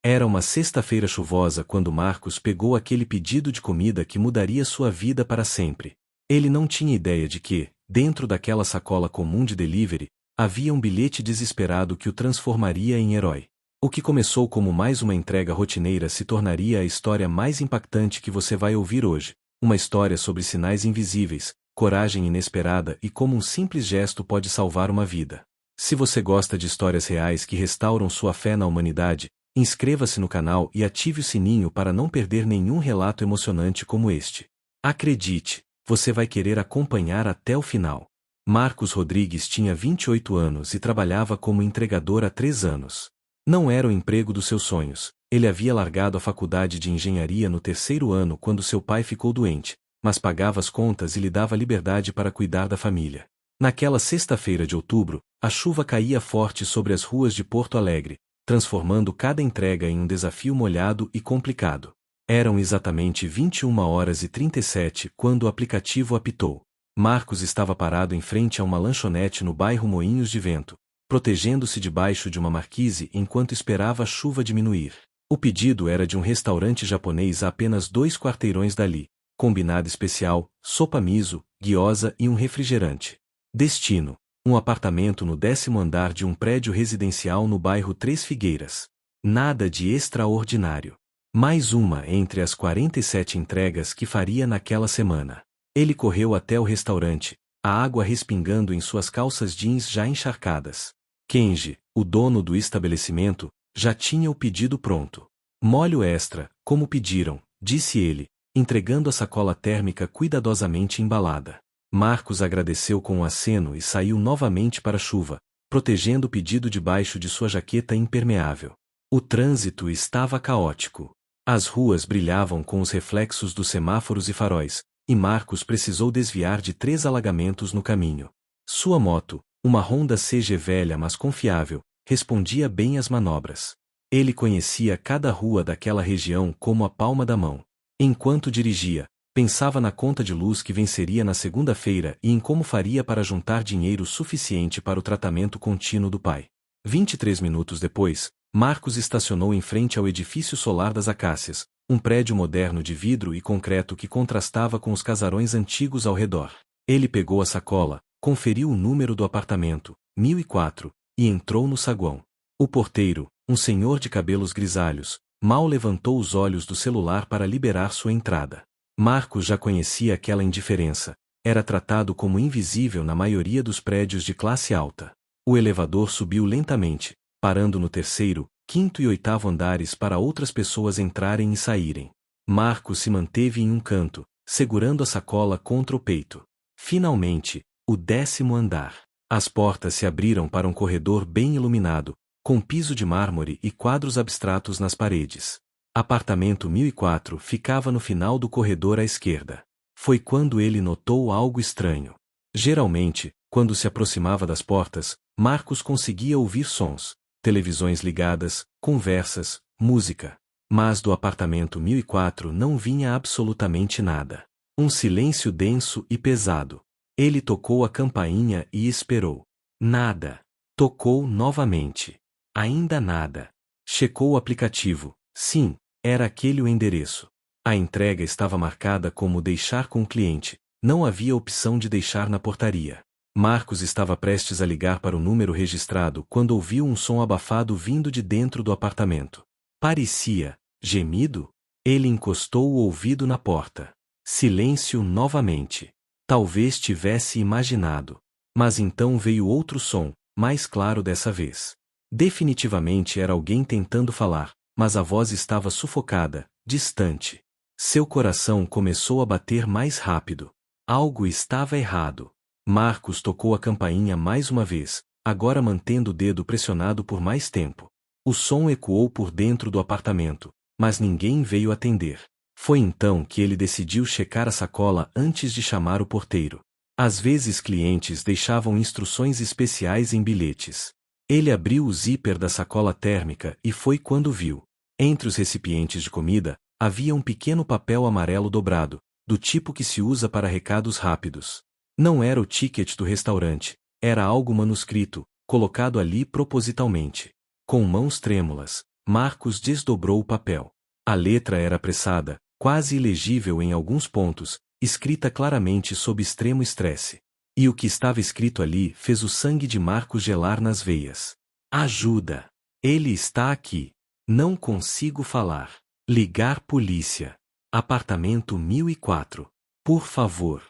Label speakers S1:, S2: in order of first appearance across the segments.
S1: Era uma sexta-feira chuvosa quando Marcos pegou aquele pedido de comida que mudaria sua vida para sempre. Ele não tinha ideia de que, dentro daquela sacola comum de delivery, havia um bilhete desesperado que o transformaria em herói. O que começou como mais uma entrega rotineira se tornaria a história mais impactante que você vai ouvir hoje. Uma história sobre sinais invisíveis, coragem inesperada e como um simples gesto pode salvar uma vida. Se você gosta de histórias reais que restauram sua fé na humanidade, inscreva-se no canal e ative o sininho para não perder nenhum relato emocionante como este. Acredite, você vai querer acompanhar até o final. Marcos Rodrigues tinha 28 anos e trabalhava como entregador há 3 anos. Não era o emprego dos seus sonhos. Ele havia largado a faculdade de engenharia no 3º ano quando seu pai ficou doente, mas pagava as contas e lhe dava liberdade para cuidar da família. Naquela sexta-feira de outubro, a chuva caía forte sobre as ruas de Porto Alegre, transformando cada entrega em um desafio molhado e complicado. Eram exatamente 21h37 quando o aplicativo apitou. Marcos estava parado em frente a uma lanchonete no bairro Moinhos de Vento, protegendo-se debaixo de uma marquise enquanto esperava a chuva diminuir. O pedido era de um restaurante japonês a apenas 2 quarteirões dali, combinado especial, sopa miso, gyoza e um refrigerante. Destino: um apartamento no 10º andar de um prédio residencial no bairro Três Figueiras. Nada de extraordinário. Mais uma entre as 47 entregas que faria naquela semana. Ele correu até o restaurante, a água respingando em suas calças jeans já encharcadas. Kenji, o dono do estabelecimento, já tinha o pedido pronto. Molho extra, como pediram, disse ele, entregando a sacola térmica cuidadosamente embalada. Marcos agradeceu com um aceno e saiu novamente para a chuva, protegendo o pedido debaixo de sua jaqueta impermeável. O trânsito estava caótico. As ruas brilhavam com os reflexos dos semáforos e faróis, e Marcos precisou desviar de 3 alagamentos no caminho. Sua moto, uma Honda CG velha mas confiável, respondia bem às manobras. Ele conhecia cada rua daquela região como a palma da mão. Enquanto dirigia, pensava na conta de luz que venceria na segunda-feira e em como faria para juntar dinheiro suficiente para o tratamento contínuo do pai. 23 minutos depois, Marcos estacionou em frente ao edifício solar das Acácias, um prédio moderno de vidro e concreto que contrastava com os casarões antigos ao redor. Ele pegou a sacola, conferiu o número do apartamento, 1004, e entrou no saguão. O porteiro, um senhor de cabelos grisalhos, mal levantou os olhos do celular para liberar sua entrada. Marcos já conhecia aquela indiferença. Era tratado como invisível na maioria dos prédios de classe alta. O elevador subiu lentamente, parando no 3º, 5º e 8º andares para outras pessoas entrarem e saírem. Marcos se manteve em um canto, segurando a sacola contra o peito. Finalmente, o 10º andar. As portas se abriram para um corredor bem iluminado, com piso de mármore e quadros abstratos nas paredes. Apartamento 1004 ficava no final do corredor à esquerda. Foi quando ele notou algo estranho. Geralmente, quando se aproximava das portas, Marcos conseguia ouvir sons, televisões ligadas, conversas, música. Mas do apartamento 1004 não vinha absolutamente nada. Um silêncio denso e pesado. Ele tocou a campainha e esperou. Nada. Tocou novamente. Ainda nada. Checou o aplicativo. Sim, era aquele o endereço. A entrega estava marcada como deixar com o cliente. Não havia opção de deixar na portaria. Marcos estava prestes a ligar para o número registrado quando ouviu um som abafado vindo de dentro do apartamento. Parecia gemido. Ele encostou o ouvido na porta. Silêncio novamente. Talvez tivesse imaginado. Mas então veio outro som, mais claro dessa vez. Definitivamente era alguém tentando falar, mas a voz estava sufocada, distante. Seu coração começou a bater mais rápido. Algo estava errado. Marcos tocou a campainha mais uma vez, agora mantendo o dedo pressionado por mais tempo. O som ecoou por dentro do apartamento, mas ninguém veio atender. Foi então que ele decidiu checar a sacola antes de chamar o porteiro. Às vezes clientes deixavam instruções especiais em bilhetes. Ele abriu o zíper da sacola térmica e foi quando viu. Entre os recipientes de comida, havia um pequeno papel amarelo dobrado, do tipo que se usa para recados rápidos. Não era o ticket do restaurante, era algo manuscrito, colocado ali propositalmente. Com mãos trêmulas, Marcos desdobrou o papel. A letra era apressada, quase ilegível em alguns pontos, escrita claramente sob extremo estresse. E o que estava escrito ali fez o sangue de Marcos gelar nas veias. Ajuda! Ele está aqui. Não consigo falar. Ligar polícia. Apartamento 1004. Por favor.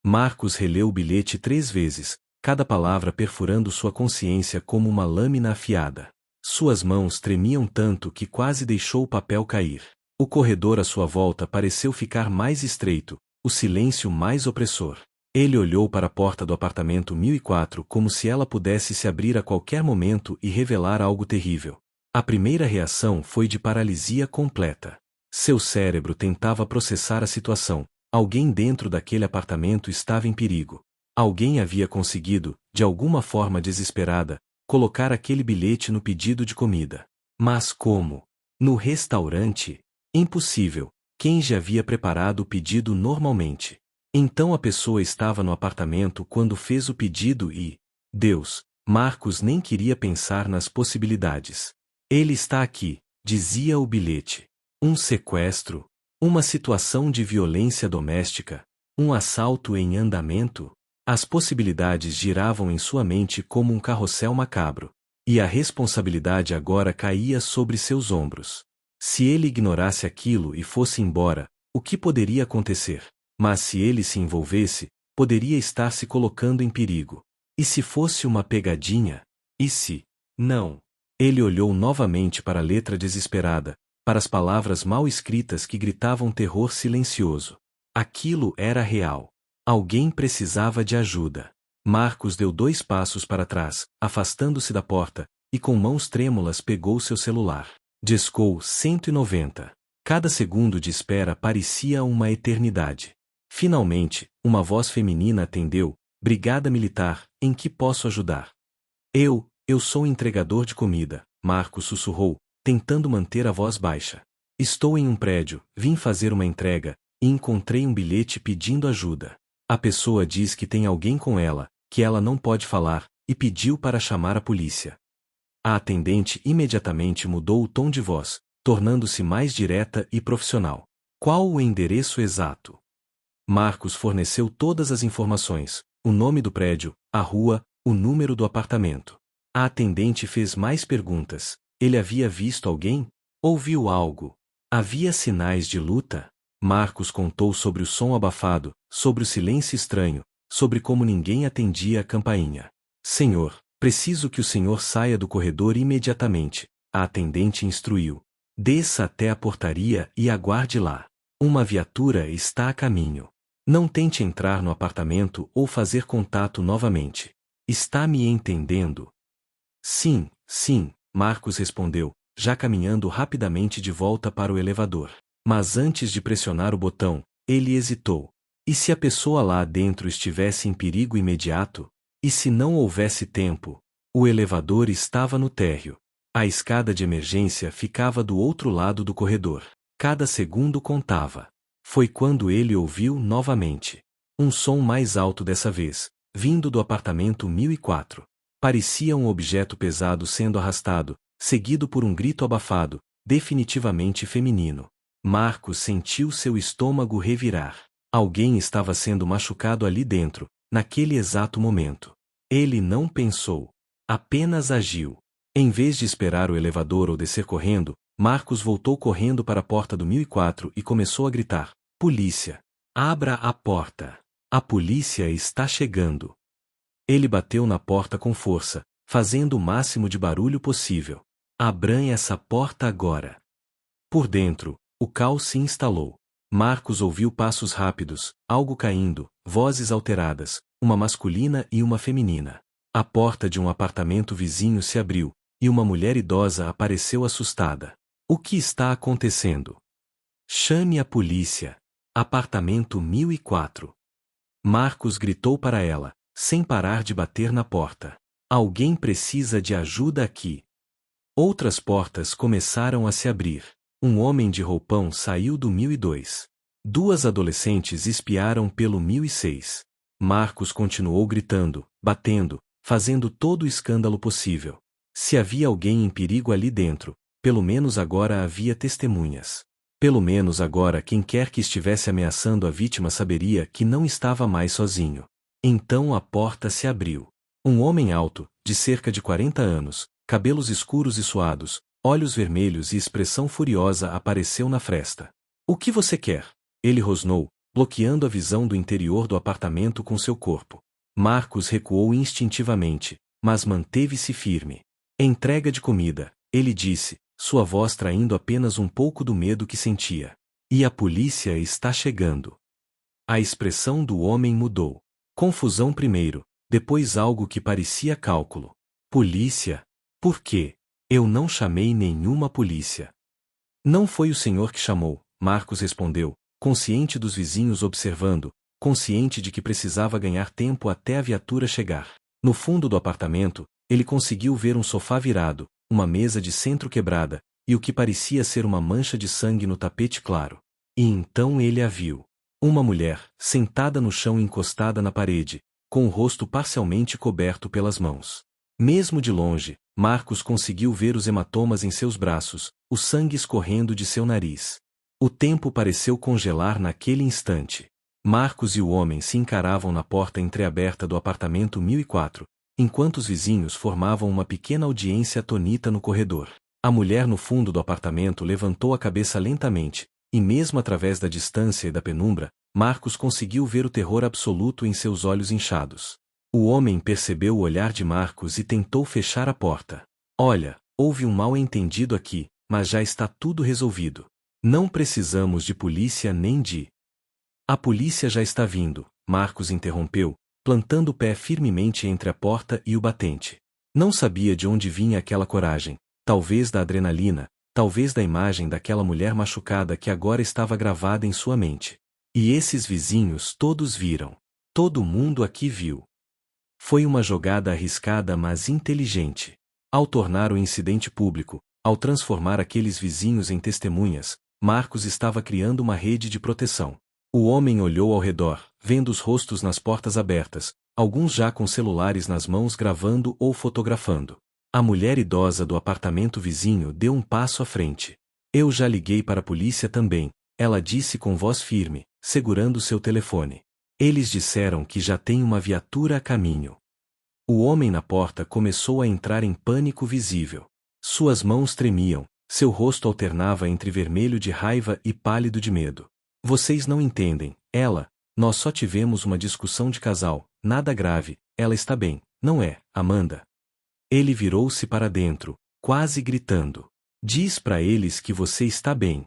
S1: Marcos releu o bilhete 3 vezes, cada palavra perfurando sua consciência como uma lâmina afiada. Suas mãos tremiam tanto que quase deixou o papel cair. O corredor à sua volta pareceu ficar mais estreito, o silêncio mais opressor. Ele olhou para a porta do apartamento 1004 como se ela pudesse se abrir a qualquer momento e revelar algo terrível. A primeira reação foi de paralisia completa. Seu cérebro tentava processar a situação. Alguém dentro daquele apartamento estava em perigo. Alguém havia conseguido, de alguma forma desesperada, colocar aquele bilhete no pedido de comida. Mas como? No restaurante? Impossível. Kenji havia preparado o pedido normalmente. Então a pessoa estava no apartamento quando fez o pedido e... Deus! Marcos nem queria pensar nas possibilidades. Ele está aqui, dizia o bilhete. Um sequestro? Uma situação de violência doméstica? Um assalto em andamento? As possibilidades giravam em sua mente como um carrossel macabro. E a responsabilidade agora caía sobre seus ombros. Se ele ignorasse aquilo e fosse embora, o que poderia acontecer? Mas se ele se envolvesse, poderia estar se colocando em perigo. E se fosse uma pegadinha? E se? Não. Ele olhou novamente para a letra desesperada, para as palavras mal escritas que gritavam terror silencioso. Aquilo era real. Alguém precisava de ajuda. Marcos deu 2 passos para trás, afastando-se da porta, e com mãos trêmulas pegou seu celular. Discou 190. Cada segundo de espera parecia uma eternidade. Finalmente, uma voz feminina atendeu. Brigada Militar, em que posso ajudar? Eu sou entregador de comida, Marcos sussurrou, tentando manter a voz baixa. Estou em um prédio, vim fazer uma entrega, e encontrei um bilhete pedindo ajuda. A pessoa diz que tem alguém com ela, que ela não pode falar, e pediu para chamar a polícia. A atendente imediatamente mudou o tom de voz, tornando-se mais direta e profissional. Qual o endereço exato? Marcos forneceu todas as informações, o nome do prédio, a rua, o número do apartamento. A atendente fez mais perguntas. Ele havia visto alguém? Ouviu algo? Havia sinais de luta? Marcos contou sobre o som abafado, sobre o silêncio estranho, sobre como ninguém atendia a campainha. Senhor, preciso que o senhor saia do corredor imediatamente, a atendente instruiu. Desça até a portaria e aguarde lá. Uma viatura está a caminho. Não tente entrar no apartamento ou fazer contato novamente. Está me entendendo? Sim, Marcos respondeu, já caminhando rapidamente de volta para o elevador. Mas antes de pressionar o botão, ele hesitou. E se a pessoa lá dentro estivesse em perigo imediato? E se não houvesse tempo? O elevador estava no térreo. A escada de emergência ficava do outro lado do corredor. Cada segundo contava. Foi quando ele ouviu novamente. Um som mais alto dessa vez, vindo do apartamento 1004. Parecia um objeto pesado sendo arrastado, seguido por um grito abafado, definitivamente feminino. Marcos sentiu seu estômago revirar. Alguém estava sendo machucado ali dentro, naquele exato momento. Ele não pensou. Apenas agiu. Em vez de esperar o elevador ou descer correndo, Marcos voltou correndo para a porta do 1004 e começou a gritar: Polícia! Abra a porta! A polícia está chegando! Ele bateu na porta com força, fazendo o máximo de barulho possível. Abram essa porta agora! Por dentro, o caos se instalou. Marcos ouviu passos rápidos, algo caindo, vozes alteradas, uma masculina e uma feminina. A porta de um apartamento vizinho se abriu, e uma mulher idosa apareceu assustada. O que está acontecendo? Chame a polícia. Apartamento 1004. Marcos gritou para ela, sem parar de bater na porta. Alguém precisa de ajuda aqui. Outras portas começaram a se abrir. Um homem de roupão saiu do 1002. 2 adolescentes espiaram pelo 1006. Marcos continuou gritando, batendo, fazendo todo o escândalo possível. Se havia alguém em perigo ali dentro, pelo menos agora havia testemunhas. Pelo menos agora quem quer que estivesse ameaçando a vítima saberia que não estava mais sozinho. Então a porta se abriu. Um homem alto, de cerca de 40 anos, cabelos escuros e suados, olhos vermelhos e expressão furiosa apareceu na fresta. O que você quer? Ele rosnou, bloqueando a visão do interior do apartamento com seu corpo. Marcos recuou instintivamente, mas manteve-se firme. Entrega de comida, ele disse, sua voz traindo apenas um pouco do medo que sentia. E a polícia está chegando. A expressão do homem mudou. Confusão primeiro, depois algo que parecia cálculo. Polícia? Por quê? Eu não chamei nenhuma polícia. Não foi o senhor que chamou, Marcos respondeu, consciente dos vizinhos observando, consciente de que precisava ganhar tempo até a viatura chegar. No fundo do apartamento, ele conseguiu ver um sofá virado, uma mesa de centro quebrada, e o que parecia ser uma mancha de sangue no tapete claro. E então ele a viu. Uma mulher, sentada no chão encostada na parede, com o rosto parcialmente coberto pelas mãos. Mesmo de longe, Marcos conseguiu ver os hematomas em seus braços, o sangue escorrendo de seu nariz. O tempo pareceu congelar naquele instante. Marcos e o homem se encaravam na porta entreaberta do apartamento 1004, enquanto os vizinhos formavam uma pequena audiência atônita no corredor. A mulher no fundo do apartamento levantou a cabeça lentamente, e mesmo através da distância e da penumbra, Marcos conseguiu ver o terror absoluto em seus olhos inchados. O homem percebeu o olhar de Marcos e tentou fechar a porta. Olha, houve um mal-entendido aqui, mas já está tudo resolvido. Não precisamos de polícia nem de... A polícia já está vindo, Marcos interrompeu, plantando o pé firmemente entre a porta e o batente. Não sabia de onde vinha aquela coragem, talvez da adrenalina, talvez da imagem daquela mulher machucada que agora estava gravada em sua mente. E esses vizinhos todos viram. Todo mundo aqui viu. Foi uma jogada arriscada mas inteligente. Ao tornar o incidente público, ao transformar aqueles vizinhos em testemunhas, Marcos estava criando uma rede de proteção. O homem olhou ao redor, vendo os rostos nas portas abertas, alguns já com celulares nas mãos gravando ou fotografando. A mulher idosa do apartamento vizinho deu um passo à frente. Eu já liguei para a polícia também, ela disse com voz firme, segurando seu telefone. Eles disseram que já tem uma viatura a caminho. O homem na porta começou a entrar em pânico visível. Suas mãos tremiam, seu rosto alternava entre vermelho de raiva e pálido de medo. Vocês não entendem, nós só tivemos uma discussão de casal, nada grave, ela está bem, não é, Amanda? Ele virou-se para dentro, quase gritando. Diz para eles que você está bem.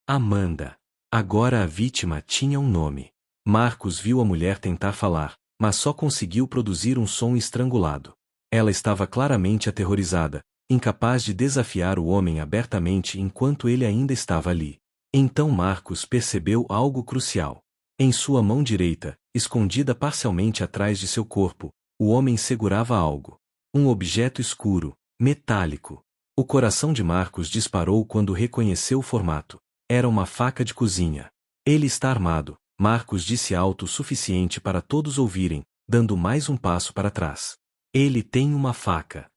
S1: Amanda. Agora a vítima tinha um nome. Marcos viu a mulher tentar falar, mas só conseguiu produzir um som estrangulado. Ela estava claramente aterrorizada, incapaz de desafiar o homem abertamente enquanto ele ainda estava ali. Então Marcos percebeu algo crucial. Em sua mão direita, escondida parcialmente atrás de seu corpo, o homem segurava algo. Um objeto escuro, metálico. O coração de Marcos disparou quando reconheceu o formato. Era uma faca de cozinha. Ele está armado, Marcos disse alto o suficiente para todos ouvirem, dando mais um passo para trás. Ele tem uma faca.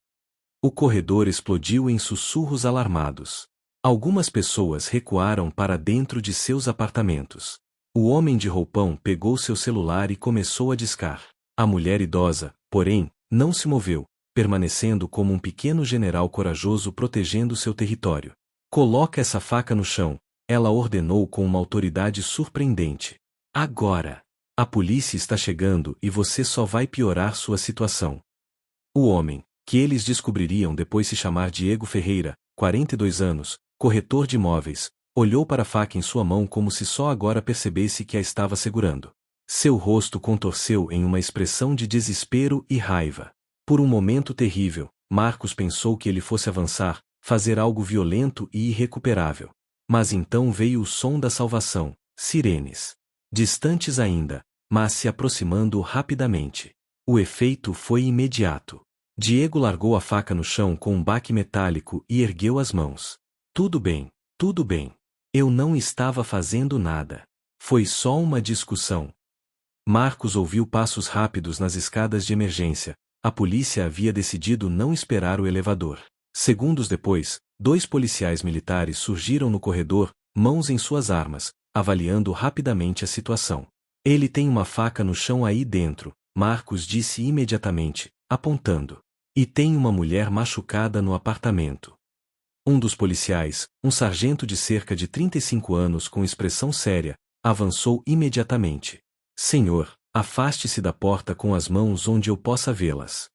S1: O corredor explodiu em sussurros alarmados. Algumas pessoas recuaram para dentro de seus apartamentos. O homem de roupão pegou seu celular e começou a discar. A mulher idosa, porém, não se moveu, permanecendo como um pequeno general corajoso protegendo seu território. Coloca essa faca no chão, ela ordenou com uma autoridade surpreendente. Agora! A polícia está chegando e você só vai piorar sua situação. O homem, que eles descobririam depois se chamar Diego Ferreira, 42 anos, corretor de imóveis, olhou para a faca em sua mão como se só agora percebesse que a estava segurando. Seu rosto contorceu em uma expressão de desespero e raiva. Por um momento terrível, Marcos pensou que ele fosse avançar, fazer algo violento e irrecuperável. Mas então veio o som da salvação, sirenes. Distantes ainda, mas se aproximando rapidamente. O efeito foi imediato. Diego largou a faca no chão com um baque metálico e ergueu as mãos. Tudo bem, tudo bem. Eu não estava fazendo nada. Foi só uma discussão. Marcos ouviu passos rápidos nas escadas de emergência. A polícia havia decidido não esperar o elevador. Segundos depois, 2 policiais militares surgiram no corredor, mãos em suas armas, avaliando rapidamente a situação. Ele tem uma faca no chão aí dentro, Marcos disse imediatamente, apontando. E tem uma mulher machucada no apartamento. Um dos policiais, um sargento de cerca de 35 anos com expressão séria, avançou imediatamente. Senhor, afaste-se da porta com as mãos onde eu possa vê-las.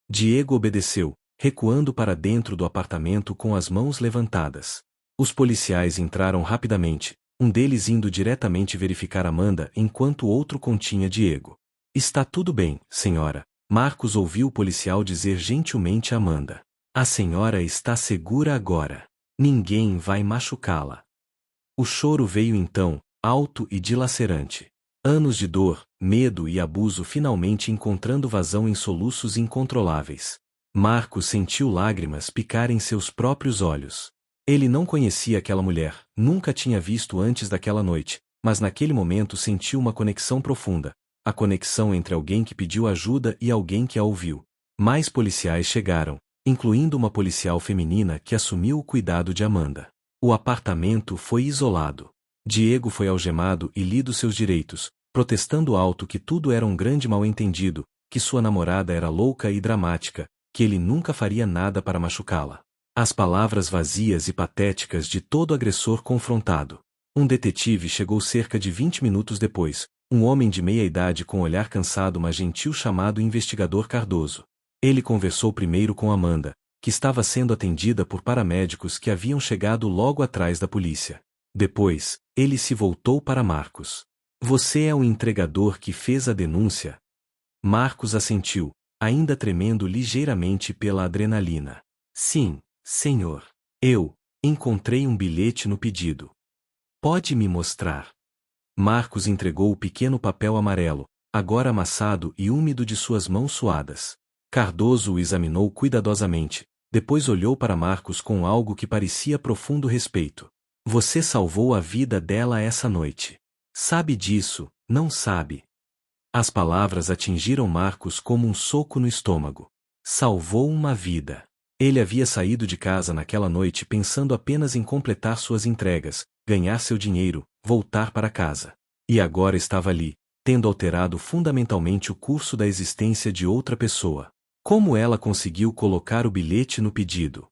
S1: Diego obedeceu, recuando para dentro do apartamento com as mãos levantadas. Os policiais entraram rapidamente, um deles indo diretamente verificar Amanda enquanto o outro continha Diego. Está tudo bem, senhora, Marcos ouviu o policial dizer gentilmente a Amanda. A senhora está segura agora. Ninguém vai machucá-la. O choro veio então, alto e dilacerante. Anos de dor, medo e abuso finalmente encontrando vazão em soluços incontroláveis. Marcos sentiu lágrimas picarem seus próprios olhos. Ele não conhecia aquela mulher, nunca tinha visto antes daquela noite, mas naquele momento sentiu uma conexão profunda. A conexão entre alguém que pediu ajuda e alguém que a ouviu. Mais policiais chegaram, incluindo uma policial feminina que assumiu o cuidado de Amanda. O apartamento foi isolado. Diego foi algemado e lido seus direitos, protestando alto que tudo era um grande mal-entendido, que sua namorada era louca e dramática, que ele nunca faria nada para machucá-la. As palavras vazias e patéticas de todo agressor confrontado. Um detetive chegou cerca de 20 minutos depois, um homem de meia-idade com olhar cansado mas gentil chamado investigador Cardoso. Ele conversou primeiro com Amanda, que estava sendo atendida por paramédicos que haviam chegado logo atrás da polícia. Depois, ele se voltou para Marcos. Você é o entregador que fez a denúncia? Marcos assentiu, ainda tremendo ligeiramente pela adrenalina. Sim, senhor. Eu encontrei um bilhete no pedido. Pode me mostrar? Marcos entregou o pequeno papel amarelo, agora amassado e úmido de suas mãos suadas. Cardoso o examinou cuidadosamente, depois olhou para Marcos com algo que parecia profundo respeito. Você salvou a vida dela essa noite. Sabe disso, não sabe? As palavras atingiram Marcos como um soco no estômago. Salvou uma vida. Ele havia saído de casa naquela noite pensando apenas em completar suas entregas, ganhar seu dinheiro, voltar para casa. E agora estava ali, tendo alterado fundamentalmente o curso da existência de outra pessoa. Como ela conseguiu colocar o bilhete no pedido?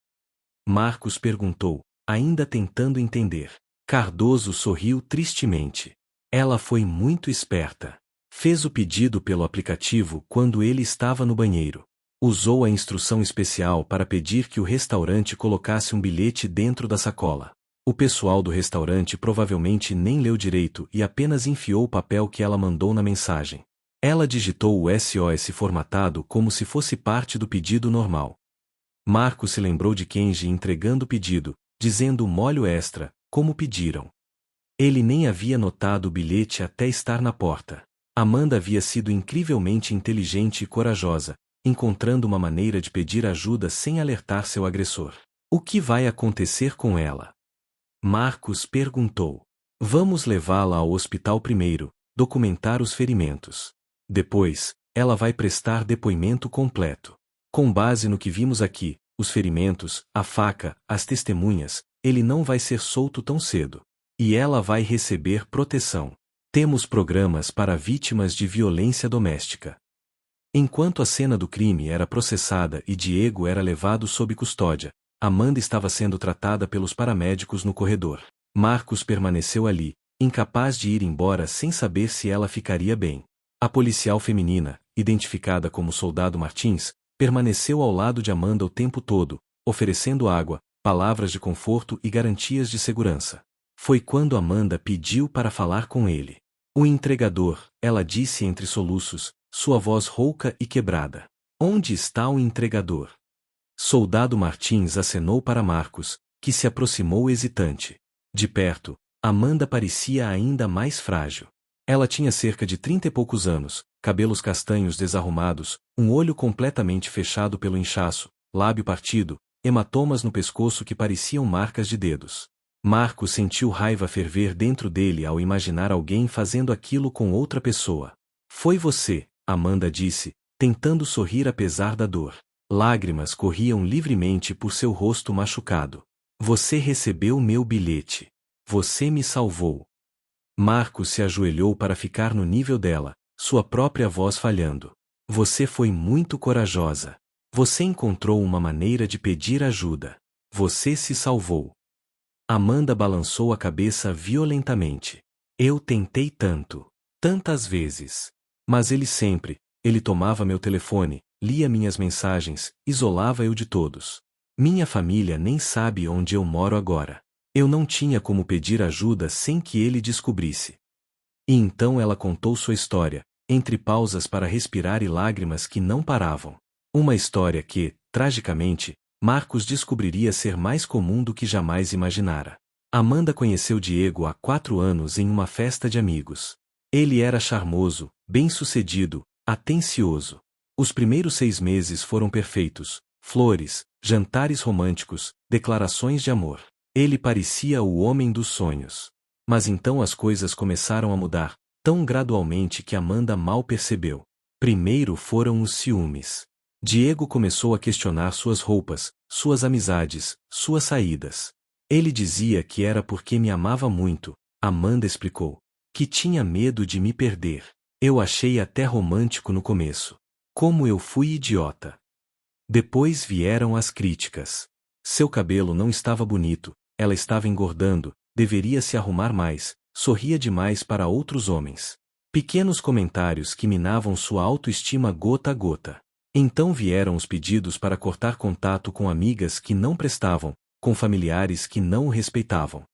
S1: Marcos perguntou, ainda tentando entender. Cardoso sorriu tristemente. Ela foi muito esperta. Fez o pedido pelo aplicativo quando ele estava no banheiro. Usou a instrução especial para pedir que o restaurante colocasse um bilhete dentro da sacola. O pessoal do restaurante provavelmente nem leu direito e apenas enfiou o papel que ela mandou na mensagem. Ela digitou o SOS formatado como se fosse parte do pedido normal. Marcos se lembrou de Kenji entregando o pedido, dizendo molho extra, como pediram. Ele nem havia notado o bilhete até estar na porta. Amanda havia sido incrivelmente inteligente e corajosa, encontrando uma maneira de pedir ajuda sem alertar seu agressor. O que vai acontecer com ela? Marcos perguntou. Vamos levá-la ao hospital primeiro, documentar os ferimentos. Depois, ela vai prestar depoimento completo. Com base no que vimos aqui, os ferimentos, a faca, as testemunhas, ele não vai ser solto tão cedo. E ela vai receber proteção. Temos programas para vítimas de violência doméstica. Enquanto a cena do crime era processada e Diego era levado sob custódia, Amanda estava sendo tratada pelos paramédicos no corredor. Marcos permaneceu ali, incapaz de ir embora sem saber se ela ficaria bem. A policial feminina, identificada como Soldado Martins, permaneceu ao lado de Amanda o tempo todo, oferecendo água, palavras de conforto e garantias de segurança. Foi quando Amanda pediu para falar com ele. O entregador, ela disse entre soluços, sua voz rouca e quebrada. Onde está o entregador? Soldado Martins acenou para Marcos, que se aproximou hesitante. De perto, Amanda parecia ainda mais frágil. Ela tinha cerca de 30 e poucos anos, cabelos castanhos desarrumados, um olho completamente fechado pelo inchaço, lábio partido, hematomas no pescoço que pareciam marcas de dedos. Marcos sentiu raiva ferver dentro dele ao imaginar alguém fazendo aquilo com outra pessoa. Foi você, Amanda disse, tentando sorrir apesar da dor. Lágrimas corriam livremente por seu rosto machucado. Você recebeu meu bilhete. Você me salvou. Marcos se ajoelhou para ficar no nível dela, sua própria voz falhando. Você foi muito corajosa. Você encontrou uma maneira de pedir ajuda. Você se salvou. Amanda balançou a cabeça violentamente. Eu tentei tanto. Tantas vezes. Mas ele tomava meu telefone, lia minhas mensagens, isolava eu de todos. Minha família nem sabe onde eu moro agora. Eu não tinha como pedir ajuda sem que ele descobrisse. E então ela contou sua história, entre pausas para respirar e lágrimas que não paravam. Uma história que, tragicamente, Marcos descobriria ser mais comum do que jamais imaginara. Amanda conheceu Diego há 4 anos em uma festa de amigos. Ele era charmoso, bem-sucedido, atencioso. Os primeiros 6 meses foram perfeitos: flores, jantares românticos, declarações de amor. Ele parecia o homem dos sonhos. Mas então as coisas começaram a mudar, tão gradualmente que Amanda mal percebeu. Primeiro foram os ciúmes. Diego começou a questionar suas roupas, suas amizades, suas saídas. Ele dizia que era porque me amava muito, Amanda explicou. Que tinha medo de me perder. Eu achei até romântico no começo. Como eu fui idiota. Depois vieram as críticas. Seu cabelo não estava bonito, ela estava engordando, deveria se arrumar mais, sorria demais para outros homens. Pequenos comentários que minavam sua autoestima gota a gota. Então vieram os pedidos para cortar contato com amigas que não prestavam, com familiares que não o respeitavam.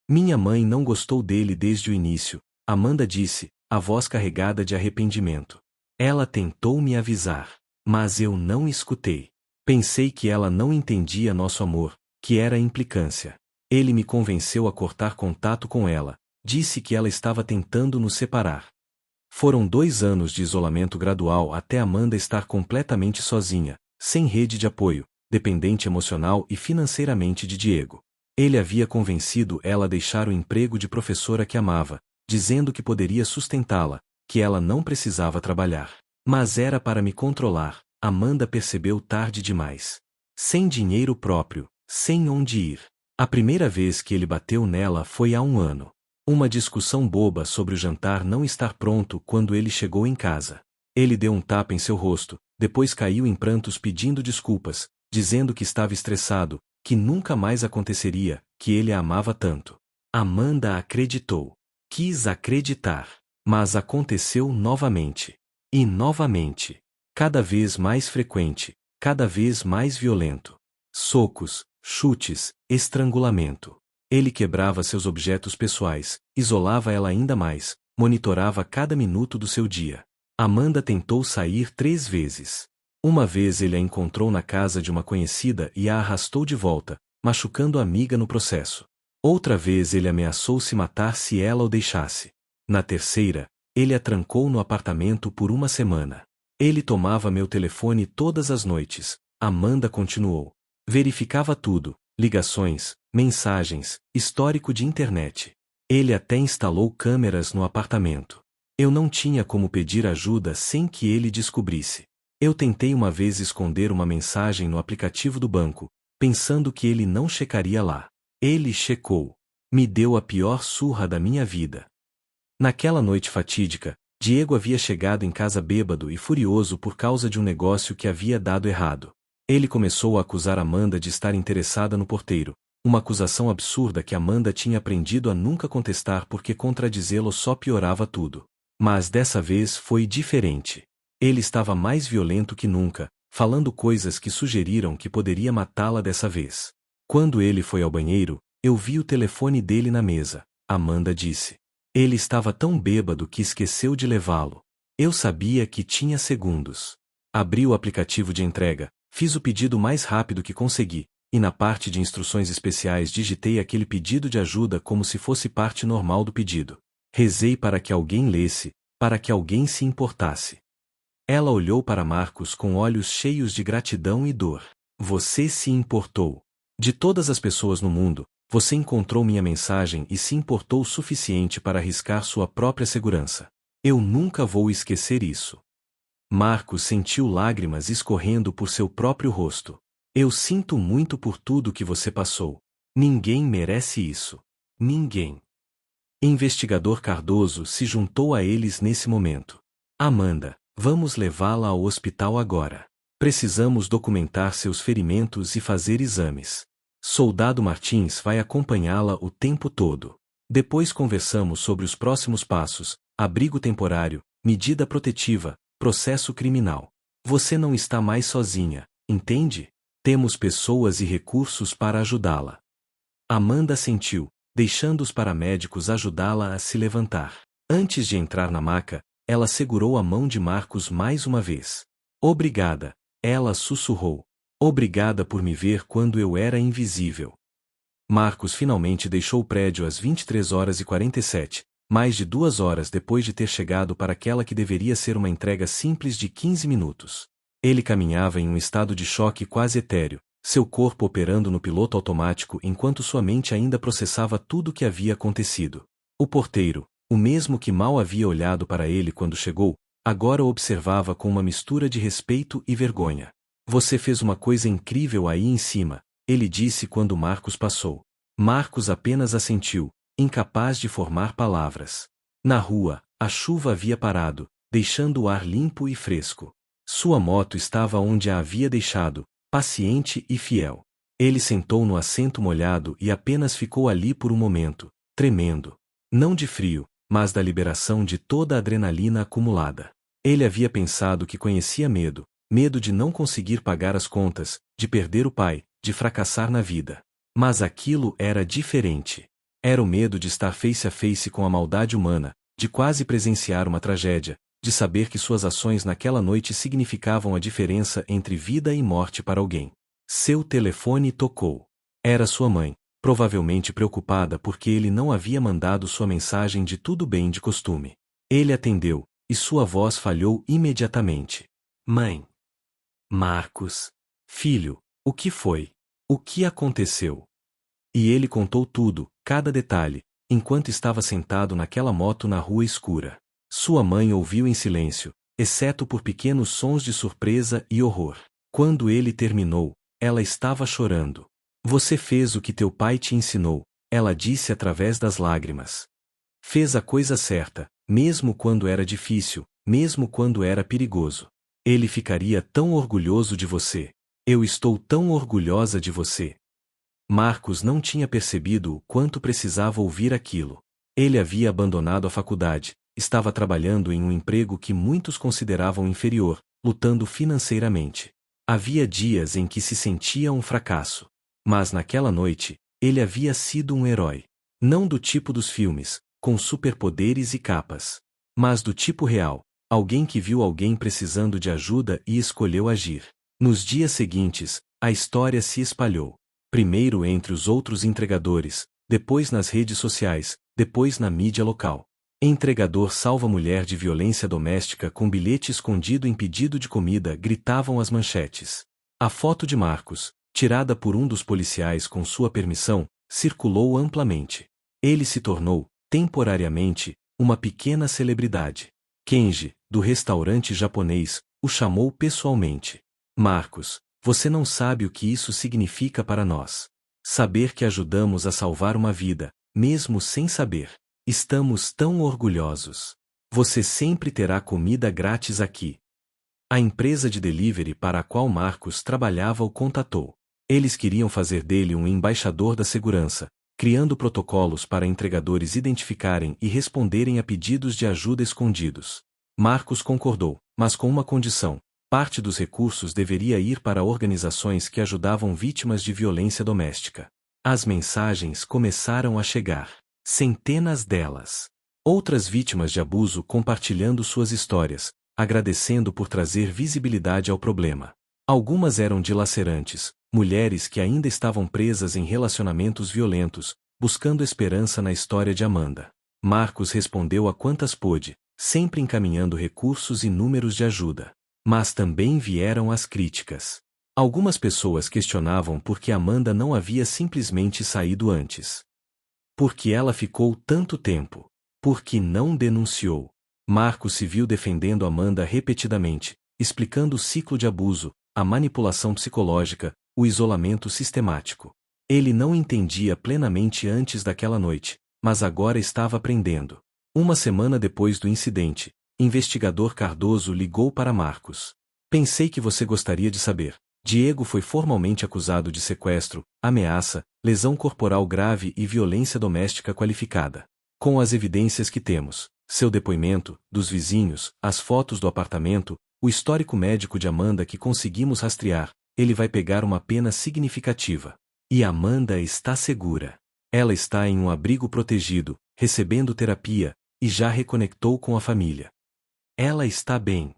S1: Minha mãe não gostou dele desde o início, Amanda disse, a voz carregada de arrependimento. Ela tentou me avisar, mas eu não escutei. Pensei que ela não entendia nosso amor, que era implicância. Ele me convenceu a cortar contato com ela, disse que ela estava tentando nos separar. Foram 2 anos de isolamento gradual até Amanda estar completamente sozinha, sem rede de apoio, dependente emocional e financeiramente de Diego. Ele havia convencido ela a deixar o emprego de professora que amava, dizendo que poderia sustentá-la, que ela não precisava trabalhar. Mas era para me controlar, Amanda percebeu tarde demais. Sem dinheiro próprio, sem onde ir. A primeira vez que ele bateu nela foi há 1 ano. Uma discussão boba sobre o jantar não estar pronto quando ele chegou em casa. Ele deu um tapa em seu rosto, depois caiu em prantos pedindo desculpas, dizendo que estava estressado, que nunca mais aconteceria, que ele a amava tanto. Amanda acreditou. Quis acreditar. Mas aconteceu novamente. E novamente. Cada vez mais frequente, cada vez mais violento. Socos, chutes, estrangulamento. Ele quebrava seus objetos pessoais, isolava ela ainda mais, monitorava cada minuto do seu dia. Amanda tentou sair 3 vezes. Uma vez ele a encontrou na casa de uma conhecida e a arrastou de volta, machucando a amiga no processo. Outra vez ele ameaçou se matar se ela o deixasse. Na terceira, ele a trancou no apartamento por 1 semana. Ele tomava meu telefone todas as noites, Amanda continuou. Verificava tudo, ligações, mensagens, histórico de internet. Ele até instalou câmeras no apartamento. Eu não tinha como pedir ajuda sem que ele descobrisse. Eu tentei uma vez esconder uma mensagem no aplicativo do banco, pensando que ele não checaria lá. Ele checou. Me deu a pior surra da minha vida. Naquela noite fatídica, Diego havia chegado em casa bêbado e furioso por causa de um negócio que havia dado errado. Ele começou a acusar Amanda de estar interessada no porteiro, uma acusação absurda que Amanda tinha aprendido a nunca contestar porque contradizê-lo só piorava tudo. Mas dessa vez foi diferente. Ele estava mais violento que nunca, falando coisas que sugeriram que poderia matá-la dessa vez. Quando ele foi ao banheiro, eu vi o telefone dele na mesa, Amanda disse. Ele estava tão bêbado que esqueceu de levá-lo. Eu sabia que tinha segundos. Abri o aplicativo de entrega, fiz o pedido mais rápido que consegui, e na parte de instruções especiais digitei aquele pedido de ajuda como se fosse parte normal do pedido. Rezei para que alguém lesse, para que alguém se importasse. Ela olhou para Marcos com olhos cheios de gratidão e dor. Você se importou. De todas as pessoas no mundo, você encontrou minha mensagem e se importou o suficiente para arriscar sua própria segurança. Eu nunca vou esquecer isso. Marcos sentiu lágrimas escorrendo por seu próprio rosto. Eu sinto muito por tudo que você passou. Ninguém merece isso. Ninguém. Investigador Cardoso se juntou a eles nesse momento. Amanda, vamos levá-la ao hospital agora. Precisamos documentar seus ferimentos e fazer exames. Soldado Martins vai acompanhá-la o tempo todo. Depois conversamos sobre os próximos passos: abrigo temporário, medida protetiva, processo criminal. Você não está mais sozinha, entende? Temos pessoas e recursos para ajudá-la. Amanda sentiu, deixando os paramédicos ajudá-la a se levantar. Antes de entrar na maca, ela segurou a mão de Marcos mais uma vez. Obrigada, ela sussurrou. Obrigada por me ver quando eu era invisível. Marcos finalmente deixou o prédio às 23h47, mais de 2 horas depois de ter chegado para aquela que deveria ser uma entrega simples de 15 minutos. Ele caminhava em um estado de choque quase etéreo, seu corpo operando no piloto automático enquanto sua mente ainda processava tudo o que havia acontecido. O porteiro, o mesmo que mal havia olhado para ele quando chegou, agora o observava com uma mistura de respeito e vergonha. Você fez uma coisa incrível aí em cima, ele disse quando Marcos passou. Marcos apenas assentiu, incapaz de formar palavras. Na rua, a chuva havia parado, deixando o ar limpo e fresco. Sua moto estava onde a havia deixado, paciente e fiel. Ele sentou no assento molhado e apenas ficou ali por um momento, tremendo. Não de frio, mas da liberação de toda a adrenalina acumulada. Ele havia pensado que conhecia medo, medo de não conseguir pagar as contas, de perder o pai, de fracassar na vida. Mas aquilo era diferente. Era o medo de estar face a face com a maldade humana, de quase presenciar uma tragédia, de saber que suas ações naquela noite significavam a diferença entre vida e morte para alguém. Seu telefone tocou. Era sua mãe, provavelmente preocupada porque ele não havia mandado sua mensagem de tudo bem de costume. Ele atendeu, e sua voz falhou imediatamente. Mãe. Marcos. Filho, o que foi? O que aconteceu? E ele contou tudo, cada detalhe, enquanto estava sentado naquela moto na rua escura. Sua mãe ouviu em silêncio, exceto por pequenos sons de surpresa e horror. Quando ele terminou, ela estava chorando. Você fez o que teu pai te ensinou, ela disse através das lágrimas. Fez a coisa certa, mesmo quando era difícil, mesmo quando era perigoso. Ele ficaria tão orgulhoso de você. Eu estou tão orgulhosa de você. Marcos não tinha percebido o quanto precisava ouvir aquilo. Ele havia abandonado a faculdade, estava trabalhando em um emprego que muitos consideravam inferior, lutando financeiramente. Havia dias em que se sentia um fracasso. Mas naquela noite, ele havia sido um herói. Não do tipo dos filmes, com superpoderes e capas. Mas do tipo real, alguém que viu alguém precisando de ajuda e escolheu agir. Nos dias seguintes, a história se espalhou. Primeiro entre os outros entregadores, depois nas redes sociais, depois na mídia local. Entregador salva mulher de violência doméstica com bilhete escondido em pedido de comida, gritavam as manchetes. A foto de Marcos, tirada por um dos policiais com sua permissão, circulou amplamente. Ele se tornou, temporariamente, uma pequena celebridade. Kenji, do restaurante japonês, o chamou pessoalmente. Marcos, você não sabe o que isso significa para nós. Saber que ajudamos a salvar uma vida, mesmo sem saber. Estamos tão orgulhosos. Você sempre terá comida grátis aqui. A empresa de delivery para a qual Marcos trabalhava o contatou. Eles queriam fazer dele um embaixador da segurança, criando protocolos para entregadores identificarem e responderem a pedidos de ajuda escondidos. Marcos concordou, mas com uma condição: parte dos recursos deveria ir para organizações que ajudavam vítimas de violência doméstica. As mensagens começaram a chegar. Centenas delas. Outras vítimas de abuso compartilhando suas histórias, agradecendo por trazer visibilidade ao problema. Algumas eram dilacerantes, mulheres que ainda estavam presas em relacionamentos violentos, buscando esperança na história de Amanda. Marcos respondeu a quantas pôde, sempre encaminhando recursos e números de ajuda. Mas também vieram as críticas. Algumas pessoas questionavam por que Amanda não havia simplesmente saído antes. Por que ela ficou tanto tempo? Por que não denunciou? Marcos se viu defendendo Amanda repetidamente, explicando o ciclo de abuso, a manipulação psicológica, o isolamento sistemático. Ele não entendia plenamente antes daquela noite, mas agora estava aprendendo. Uma semana depois do incidente, investigador Cardoso ligou para Marcos. Pensei que você gostaria de saber. Diego foi formalmente acusado de sequestro, ameaça, lesão corporal grave e violência doméstica qualificada. Com as evidências que temos, seu depoimento, dos vizinhos, as fotos do apartamento, o histórico médico de Amanda que conseguimos rastrear, ele vai pegar uma pena significativa. E Amanda está segura. Ela está em um abrigo protegido, recebendo terapia, e já reconectou com a família. Ela está bem?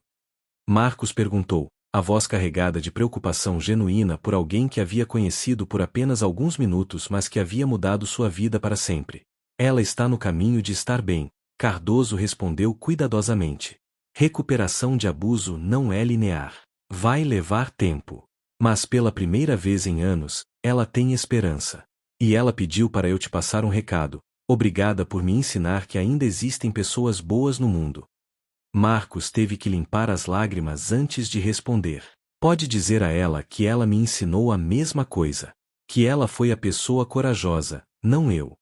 S1: Marcos perguntou, a voz carregada de preocupação genuína por alguém que havia conhecido por apenas alguns minutos mas que havia mudado sua vida para sempre. Ela está no caminho de estar bem, Cardoso respondeu cuidadosamente. Recuperação de abuso não é linear. Vai levar tempo. Mas pela primeira vez em anos, ela tem esperança. E ela pediu para eu te passar um recado. Obrigada por me ensinar que ainda existem pessoas boas no mundo. Marcos teve que limpar as lágrimas antes de responder. Pode dizer a ela que ela me ensinou a mesma coisa. Que ela foi a pessoa corajosa, não eu.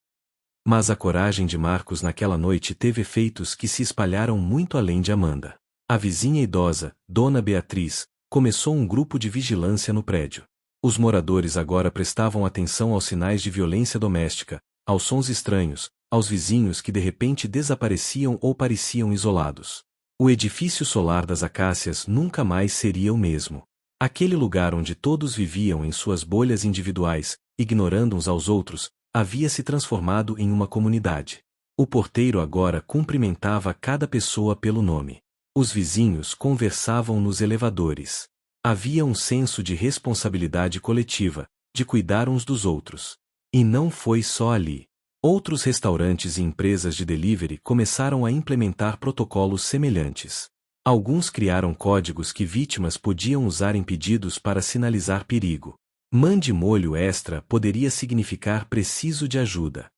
S1: Mas a coragem de Marcos naquela noite teve efeitos que se espalharam muito além de Amanda. A vizinha idosa, Dona Beatriz, começou um grupo de vigilância no prédio. Os moradores agora prestavam atenção aos sinais de violência doméstica, aos sons estranhos, aos vizinhos que de repente desapareciam ou pareciam isolados. O edifício solar das Acácias nunca mais seria o mesmo. Aquele lugar onde todos viviam em suas bolhas individuais, ignorando uns aos outros, havia se transformado em uma comunidade. O porteiro agora cumprimentava cada pessoa pelo nome. Os vizinhos conversavam nos elevadores. Havia um senso de responsabilidade coletiva, de cuidar uns dos outros. E não foi só ali. Outros restaurantes e empresas de delivery começaram a implementar protocolos semelhantes. Alguns criaram códigos que vítimas podiam usar em pedidos para sinalizar perigo. Mande molho extra poderia significar preciso de ajuda.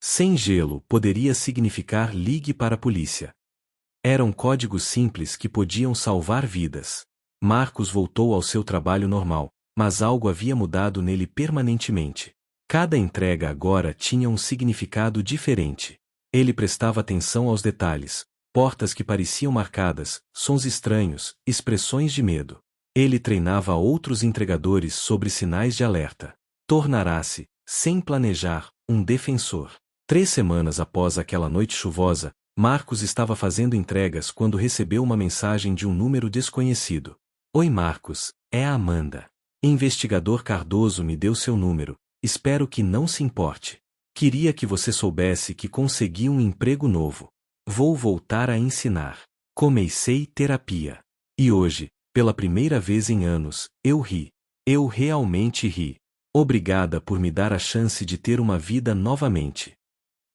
S1: Sem gelo poderia significar ligue para a polícia. Eram códigos simples que podiam salvar vidas. Marcos voltou ao seu trabalho normal, mas algo havia mudado nele permanentemente. Cada entrega agora tinha um significado diferente. Ele prestava atenção aos detalhes, portas que pareciam marcadas, sons estranhos, expressões de medo. Ele treinava outros entregadores sobre sinais de alerta. Tornará-se, sem planejar, um defensor. 3 semanas após aquela noite chuvosa, Marcos estava fazendo entregas quando recebeu uma mensagem de um número desconhecido. Oi Marcos, é a Amanda. Investigador Cardoso me deu seu número, espero que não se importe. Queria que você soubesse que consegui um emprego novo. Vou voltar a ensinar. Comecei terapia. E hoje, pela primeira vez em anos, eu ri. Eu realmente ri. Obrigada por me dar a chance de ter uma vida novamente.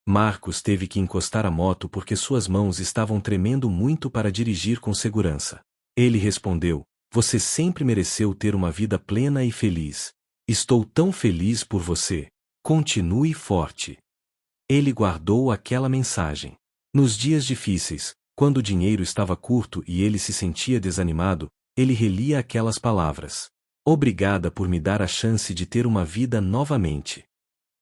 S1: Marcos teve que encostar a moto porque suas mãos estavam tremendo muito para dirigir com segurança. Ele respondeu, você sempre mereceu ter uma vida plena e feliz. Estou tão feliz por você. Continue forte. Ele guardou aquela mensagem. Nos dias difíceis, quando o dinheiro estava curto e ele se sentia desanimado, ele relia aquelas palavras. Obrigada por me dar a chance de ter uma vida novamente.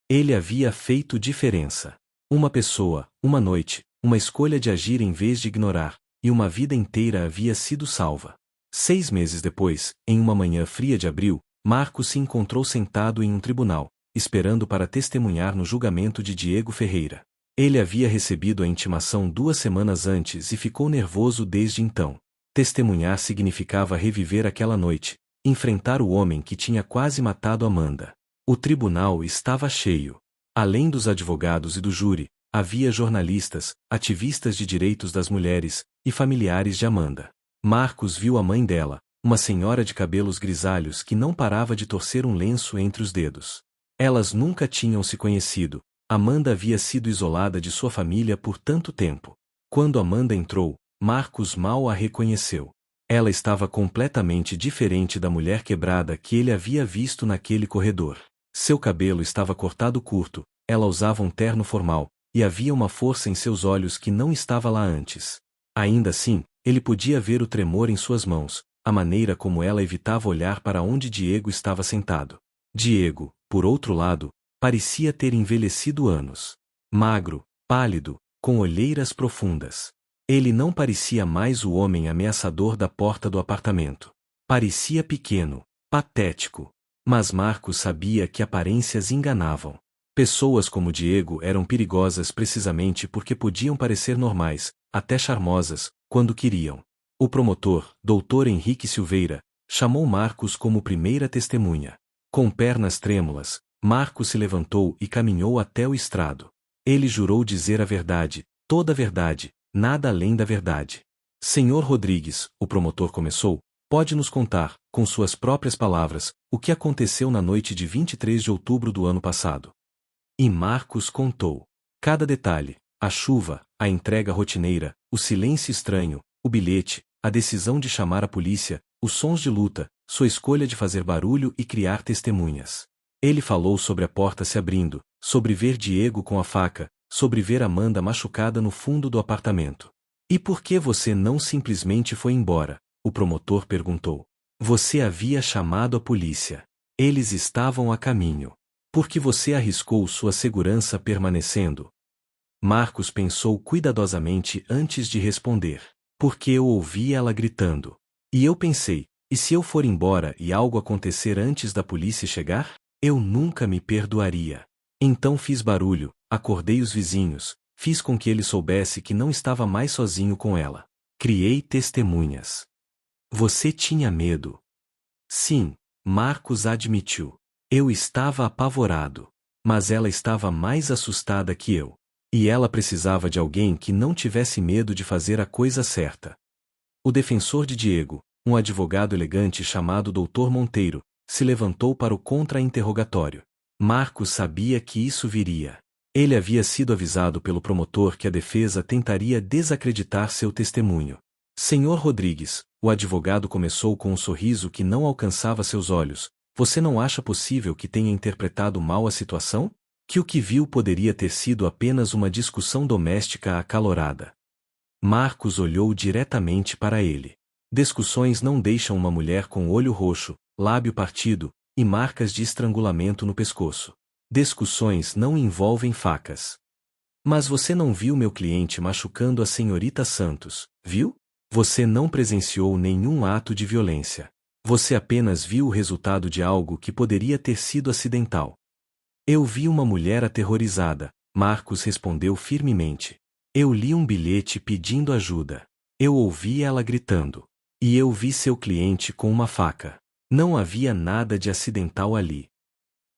S1: Ele havia feito diferença. Uma pessoa, uma noite, uma escolha de agir em vez de ignorar, e uma vida inteira havia sido salva. 6 meses depois, em uma manhã fria de abril, Marcos se encontrou sentado em um tribunal, esperando para testemunhar no julgamento de Diego Ferreira. Ele havia recebido a intimação 2 semanas antes e ficou nervoso desde então. Testemunhar significava reviver aquela noite, enfrentar o homem que tinha quase matado Amanda. O tribunal estava cheio. Além dos advogados e do júri, havia jornalistas, ativistas de direitos das mulheres e familiares de Amanda. Marcos viu a mãe dela, uma senhora de cabelos grisalhos que não parava de torcer um lenço entre os dedos. Elas nunca tinham se conhecido. Amanda havia sido isolada de sua família por tanto tempo. Quando Amanda entrou, Marcos mal a reconheceu. Ela estava completamente diferente da mulher quebrada que ele havia visto naquele corredor. Seu cabelo estava cortado curto, ela usava um terno formal, e havia uma força em seus olhos que não estava lá antes. Ainda assim, Ele podia ver o tremor em suas mãos, a maneira como ela evitava olhar para onde Diego estava sentado. Diego, por outro lado, parecia ter envelhecido anos. Magro, pálido, com olheiras profundas. Ele não parecia mais o homem ameaçador da porta do apartamento. Parecia pequeno, patético. Mas Marcos sabia que aparências enganavam. Pessoas como Diego eram perigosas precisamente porque podiam parecer normais, até charmosas, quando queriam. O promotor, Dr. Henrique Silveira, chamou Marcos como primeira testemunha. Com pernas trêmulas, Marcos se levantou e caminhou até o estrado. Ele jurou dizer a verdade, toda a verdade, nada além da verdade. Senhor Rodrigues, o promotor começou, pode nos contar, com suas próprias palavras, o que aconteceu na noite de 23 de outubro do ano passado. E Marcos contou. Cada detalhe, a chuva, a entrega rotineira, o silêncio estranho, o bilhete, a decisão de chamar a polícia, os sons de luta, sua escolha de fazer barulho e criar testemunhas. Ele falou sobre a porta se abrindo, sobre ver Diego com a faca, sobre ver Amanda machucada no fundo do apartamento. E por que você não simplesmente foi embora? O promotor perguntou. Você havia chamado a polícia. Eles estavam a caminho. Por que você arriscou sua segurança permanecendo? Marcos pensou cuidadosamente antes de responder. Porque eu ouvi ela gritando. E eu pensei, e se eu for embora e algo acontecer antes da polícia chegar? Eu nunca me perdoaria. Então fiz barulho, acordei os vizinhos, fiz com que ele soubesse que não estava mais sozinho com ela. Criei testemunhas. Você tinha medo. Sim, Marcos admitiu. Eu estava apavorado. Mas ela estava mais assustada que eu. E ela precisava de alguém que não tivesse medo de fazer a coisa certa. O defensor de Diego, um advogado elegante chamado Dr. Monteiro, se levantou para o contra-interrogatório. Marcos sabia que isso viria. Ele havia sido avisado pelo promotor que a defesa tentaria desacreditar seu testemunho. Senhor Rodrigues, o advogado começou com um sorriso que não alcançava seus olhos. Você não acha possível que tenha interpretado mal a situação? Que o que viu poderia ter sido apenas uma discussão doméstica acalorada. Marcos olhou diretamente para ele. Discussões não deixam uma mulher com olho roxo, lábio partido, e marcas de estrangulamento no pescoço. Discussões não envolvem facas. Mas você não viu meu cliente machucando a senhorita Santos, viu? Você não presenciou nenhum ato de violência. Você apenas viu o resultado de algo que poderia ter sido acidental. Eu vi uma mulher aterrorizada, Marcos respondeu firmemente. Eu li um bilhete pedindo ajuda. Eu ouvi ela gritando. E eu vi seu cliente com uma faca. Não havia nada de acidental ali.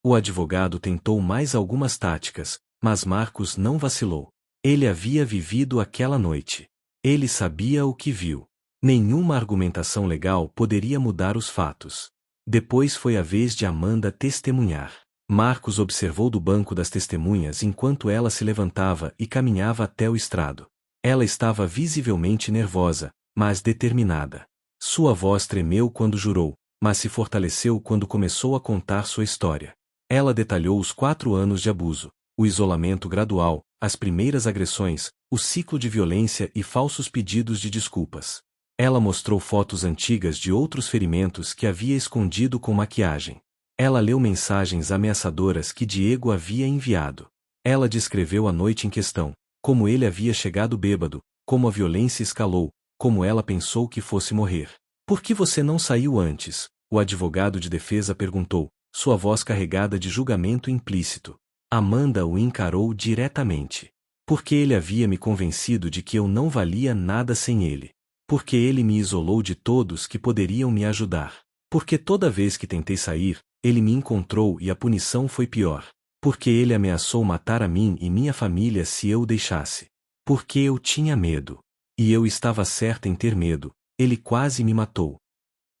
S1: O advogado tentou mais algumas táticas, mas Marcos não vacilou. Ele havia vivido aquela noite. Ele sabia o que viu. Nenhuma argumentação legal poderia mudar os fatos. Depois foi a vez de Amanda testemunhar. Marcos observou do banco das testemunhas enquanto ela se levantava e caminhava até o estrado. Ela estava visivelmente nervosa, mas determinada. Sua voz tremeu quando jurou, mas se fortaleceu quando começou a contar sua história. Ela detalhou os 4 anos de abuso, o isolamento gradual, as primeiras agressões, o ciclo de violência e falsos pedidos de desculpas. Ela mostrou fotos antigas de outros ferimentos que havia escondido com maquiagem. Ela leu mensagens ameaçadoras que Diego havia enviado. Ela descreveu a noite em questão, como ele havia chegado bêbado, como a violência escalou, como ela pensou que fosse morrer. Por que você não saiu antes? O advogado de defesa perguntou, sua voz carregada de julgamento implícito. Amanda o encarou diretamente. Porque ele havia me convencido de que eu não valia nada sem ele. Porque ele me isolou de todos que poderiam me ajudar. Porque toda vez que tentei sair, ele me encontrou e a punição foi pior. Porque ele ameaçou matar a mim e minha família se eu o deixasse. Porque eu tinha medo. E eu estava certa em ter medo, ele quase me matou.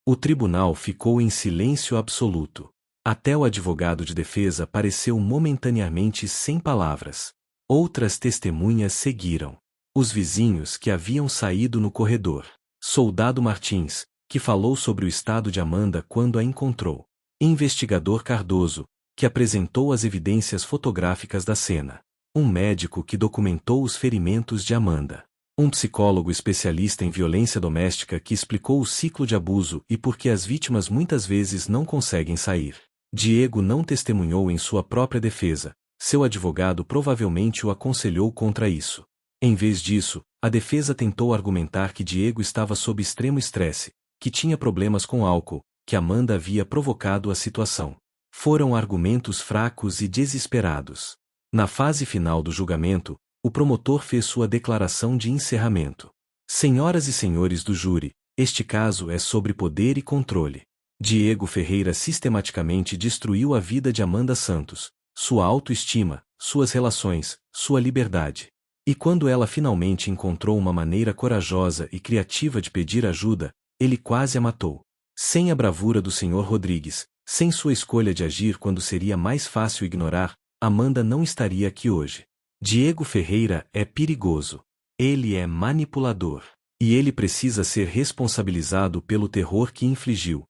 S1: O tribunal ficou em silêncio absoluto. Até o advogado de defesa pareceu momentaneamente sem palavras. Outras testemunhas seguiram. Os vizinhos que haviam saído no corredor. Soldado Martins, que falou sobre o estado de Amanda quando a encontrou. Investigador Cardoso, que apresentou as evidências fotográficas da cena. Um médico que documentou os ferimentos de Amanda. Um psicólogo especialista em violência doméstica que explicou o ciclo de abuso e por que as vítimas muitas vezes não conseguem sair. Diego não testemunhou em sua própria defesa. Seu advogado provavelmente o aconselhou contra isso. Em vez disso, a defesa tentou argumentar que Diego estava sob extremo estresse, que tinha problemas com álcool, que Amanda havia provocado a situação. Foram argumentos fracos e desesperados. Na fase final do julgamento, o promotor fez sua declaração de encerramento. Senhoras e senhores do júri, este caso é sobre poder e controle. Diego Ferreira sistematicamente destruiu a vida de Amanda Santos, sua autoestima, suas relações, sua liberdade. E quando ela finalmente encontrou uma maneira corajosa e criativa de pedir ajuda, ele quase a matou. Sem a bravura do Sr. Rodrigues, sem sua escolha de agir quando seria mais fácil ignorar, Amanda não estaria aqui hoje. Diego Ferreira é perigoso. Ele é manipulador. E ele precisa ser responsabilizado pelo terror que infligiu.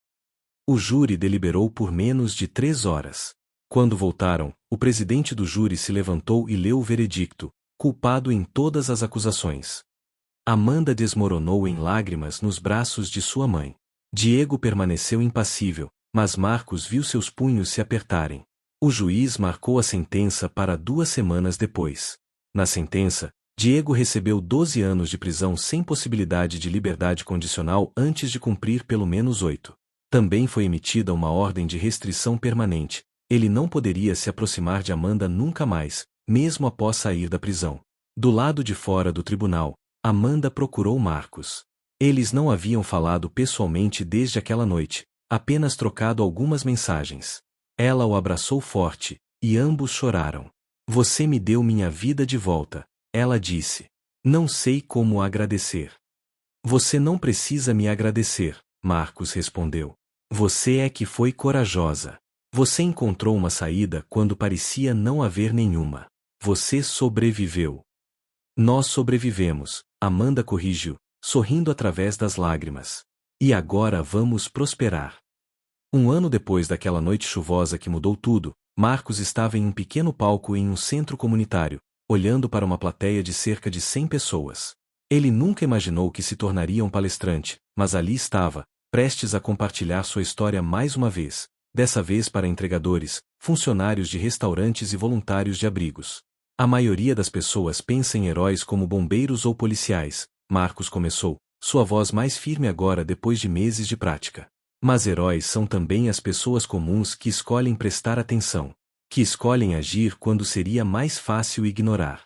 S1: O júri deliberou por menos de 3 horas. Quando voltaram, o presidente do júri se levantou e leu o veredicto, culpado em todas as acusações. Amanda desmoronou em lágrimas nos braços de sua mãe. Diego permaneceu impassível, mas Marcos viu seus punhos se apertarem. O juiz marcou a sentença para 2 semanas depois. Na sentença, Diego recebeu 12 anos de prisão sem possibilidade de liberdade condicional antes de cumprir pelo menos 8. Também foi emitida uma ordem de restrição permanente. Ele não poderia se aproximar de Amanda nunca mais, mesmo após sair da prisão. Do lado de fora do tribunal, Amanda procurou Marcos. Eles não haviam falado pessoalmente desde aquela noite, apenas trocado algumas mensagens. Ela o abraçou forte, e ambos choraram. Você me deu minha vida de volta, ela disse. Não sei como agradecer. Você não precisa me agradecer, Marcos respondeu. Você é que foi corajosa. Você encontrou uma saída quando parecia não haver nenhuma. Você sobreviveu. Nós sobrevivemos, Amanda corrigiu, sorrindo através das lágrimas. E agora vamos prosperar. 1 ano depois daquela noite chuvosa que mudou tudo, Marcos estava em um pequeno palco em um centro comunitário, olhando para uma plateia de cerca de 100 pessoas. Ele nunca imaginou que se tornaria um palestrante, mas ali estava, prestes a compartilhar sua história mais uma vez, dessa vez para entregadores, funcionários de restaurantes e voluntários de abrigos. A maioria das pessoas pensa em heróis como bombeiros ou policiais, Marcos começou, sua voz mais firme agora depois de meses de prática. Mas heróis são também as pessoas comuns que escolhem prestar atenção, que escolhem agir quando seria mais fácil ignorar.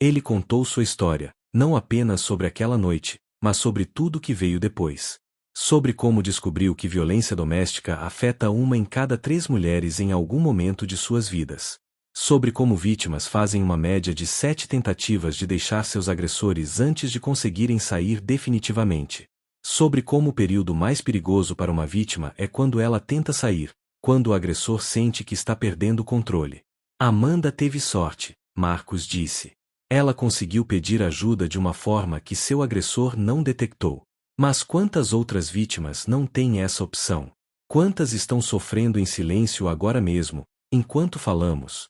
S1: Ele contou sua história, não apenas sobre aquela noite, mas sobre tudo que veio depois. Sobre como descobriu que violência doméstica afeta 1 em cada 3 mulheres em algum momento de suas vidas. Sobre como vítimas fazem uma média de 7 tentativas de deixar seus agressores antes de conseguirem sair definitivamente. Sobre como o período mais perigoso para uma vítima é quando ela tenta sair, quando o agressor sente que está perdendo o controle. Amanda teve sorte, Marcos disse. Ela conseguiu pedir ajuda de uma forma que seu agressor não detectou. Mas quantas outras vítimas não têm essa opção? Quantas estão sofrendo em silêncio agora mesmo, enquanto falamos?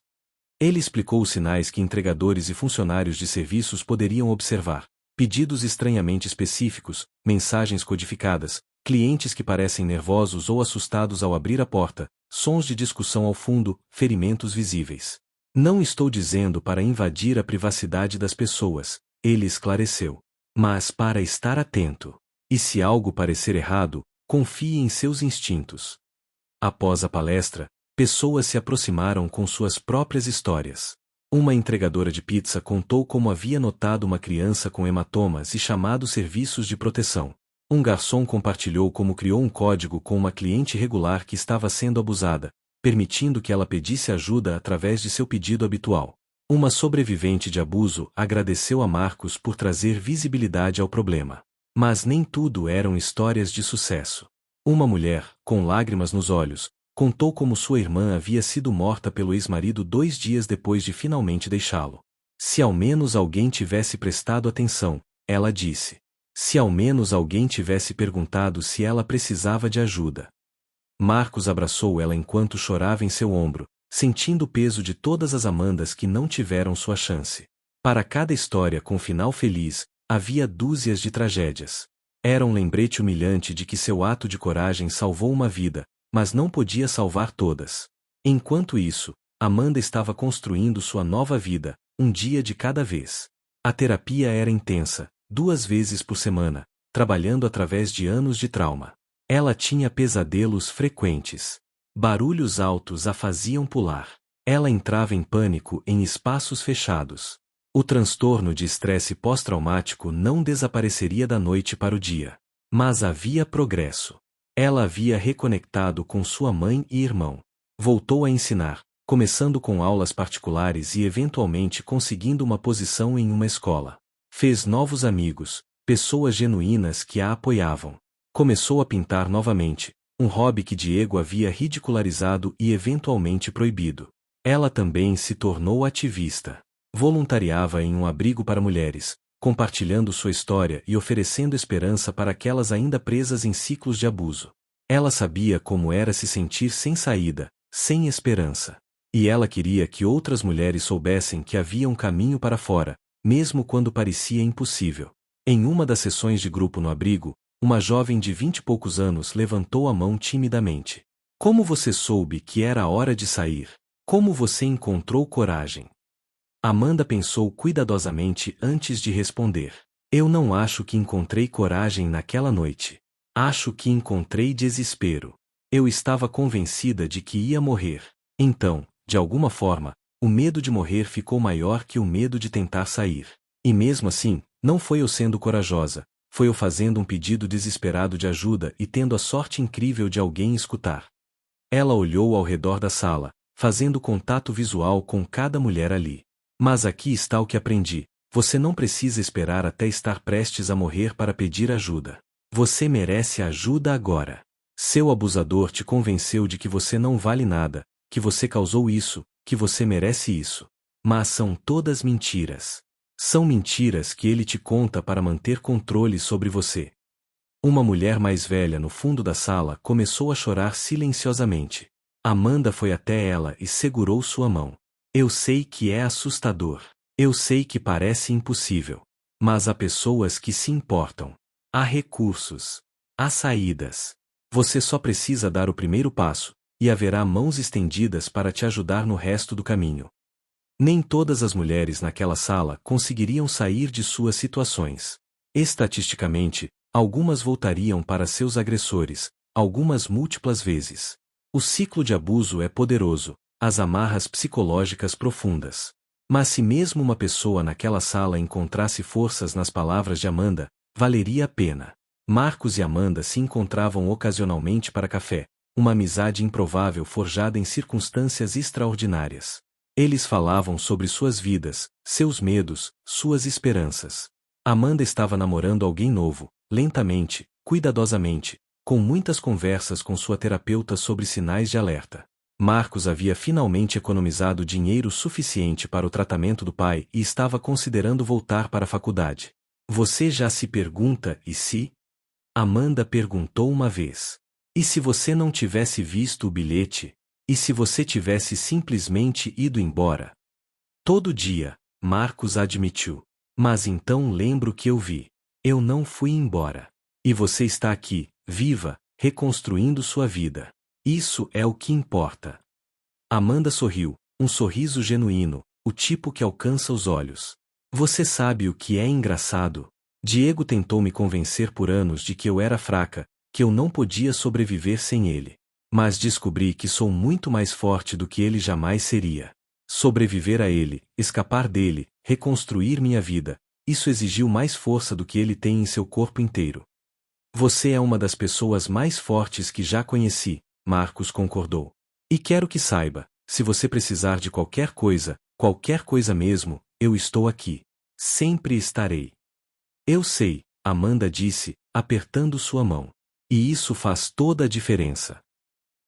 S1: Ele explicou os sinais que entregadores e funcionários de serviços poderiam observar. Pedidos estranhamente específicos, mensagens codificadas, clientes que parecem nervosos ou assustados ao abrir a porta, sons de discussão ao fundo, ferimentos visíveis. Não estou dizendo para invadir a privacidade das pessoas, ele esclareceu. Mas para estar atento. E se algo parecer errado, confie em seus instintos. Após a palestra, pessoas se aproximaram com suas próprias histórias. Uma entregadora de pizza contou como havia notado uma criança com hematomas e chamado serviços de proteção. Um garçom compartilhou como criou um código com uma cliente regular que estava sendo abusada, permitindo que ela pedisse ajuda através de seu pedido habitual. Uma sobrevivente de abuso agradeceu a Marcos por trazer visibilidade ao problema. Mas nem tudo eram histórias de sucesso. Uma mulher, com lágrimas nos olhos, contou como sua irmã havia sido morta pelo ex-marido 2 dias depois de finalmente deixá-lo. Se ao menos alguém tivesse prestado atenção, ela disse. Se ao menos alguém tivesse perguntado se ela precisava de ajuda. Marcos abraçou ela enquanto chorava em seu ombro, sentindo o peso de todas as Amandas que não tiveram sua chance. Para cada história com final feliz, havia dúzias de tragédias. Era um lembrete humilhante de que seu ato de coragem salvou uma vida, mas não podia salvar todas. Enquanto isso, Amanda estava construindo sua nova vida, um dia de cada vez. A terapia era intensa, 2 vezes por semana, trabalhando através de anos de trauma. Ela tinha pesadelos frequentes. Barulhos altos a faziam pular. Ela entrava em pânico em espaços fechados. O transtorno de estresse pós-traumático não desapareceria da noite para o dia. Mas havia progresso. Ela havia reconectado com sua mãe e irmão. Voltou a ensinar, começando com aulas particulares e eventualmente conseguindo uma posição em uma escola. Fez novos amigos, pessoas genuínas que a apoiavam. Começou a pintar novamente, um hobby que Diego havia ridicularizado e eventualmente proibido. Ela também se tornou ativista. Voluntariava em um abrigo para mulheres, compartilhando sua história e oferecendo esperança para aquelas ainda presas em ciclos de abuso. Ela sabia como era se sentir sem saída, sem esperança. E ela queria que outras mulheres soubessem que havia um caminho para fora, mesmo quando parecia impossível. Em uma das sessões de grupo no abrigo, uma jovem de 20 e poucos anos levantou a mão timidamente. Como você soube que era a hora de sair? Como você encontrou coragem? Amanda pensou cuidadosamente antes de responder. Eu não acho que encontrei coragem naquela noite. Acho que encontrei desespero. Eu estava convencida de que ia morrer. Então, de alguma forma, o medo de morrer ficou maior que o medo de tentar sair. E mesmo assim, não foi eu sendo corajosa, foi eu fazendo um pedido desesperado de ajuda e tendo a sorte incrível de alguém escutar. Ela olhou ao redor da sala, fazendo contato visual com cada mulher ali. Mas aqui está o que aprendi: você não precisa esperar até estar prestes a morrer para pedir ajuda. Você merece ajuda agora. Seu abusador te convenceu de que você não vale nada, que você causou isso, que você merece isso. Mas são todas mentiras. São mentiras que ele te conta para manter controle sobre você. Uma mulher mais velha no fundo da sala começou a chorar silenciosamente. Amanda foi até ela e segurou sua mão. Eu sei que é assustador. Eu sei que parece impossível. Mas há pessoas que se importam. Há recursos. Há saídas. Você só precisa dar o primeiro passo, e haverá mãos estendidas para te ajudar no resto do caminho. Nem todas as mulheres naquela sala conseguiriam sair de suas situações. Estatisticamente, algumas voltariam para seus agressores, algumas múltiplas vezes. O ciclo de abuso é poderoso, as amarras psicológicas profundas. Mas se mesmo uma pessoa naquela sala encontrasse forças nas palavras de Amanda, valeria a pena. Marcos e Amanda se encontravam ocasionalmente para café, uma amizade improvável forjada em circunstâncias extraordinárias. Eles falavam sobre suas vidas, seus medos, suas esperanças. Amanda estava namorando alguém novo, lentamente, cuidadosamente, com muitas conversas com sua terapeuta sobre sinais de alerta. Marcos havia finalmente economizado dinheiro suficiente para o tratamento do pai e estava considerando voltar para a faculdade. Você já se pergunta, e se? Amanda perguntou uma vez. E se você não tivesse visto o bilhete? E se você tivesse simplesmente ido embora? Todo dia, Marcos admitiu. Mas então lembro que eu vi. Eu não fui embora. E você está aqui, viva, reconstruindo sua vida. Isso é o que importa. Amanda sorriu, um sorriso genuíno, o tipo que alcança os olhos. Você sabe o que é engraçado? Diego tentou me convencer por anos de que eu era fraca, que eu não podia sobreviver sem ele. Mas descobri que sou muito mais forte do que ele jamais seria. Sobreviver a ele, escapar dele, reconstruir minha vida, isso exigiu mais força do que ele tem em seu corpo inteiro. Você é uma das pessoas mais fortes que já conheci, Marcos concordou. E quero que saiba, se você precisar de qualquer coisa mesmo, eu estou aqui. Sempre estarei. Eu sei, Amanda disse, apertando sua mão. E isso faz toda a diferença.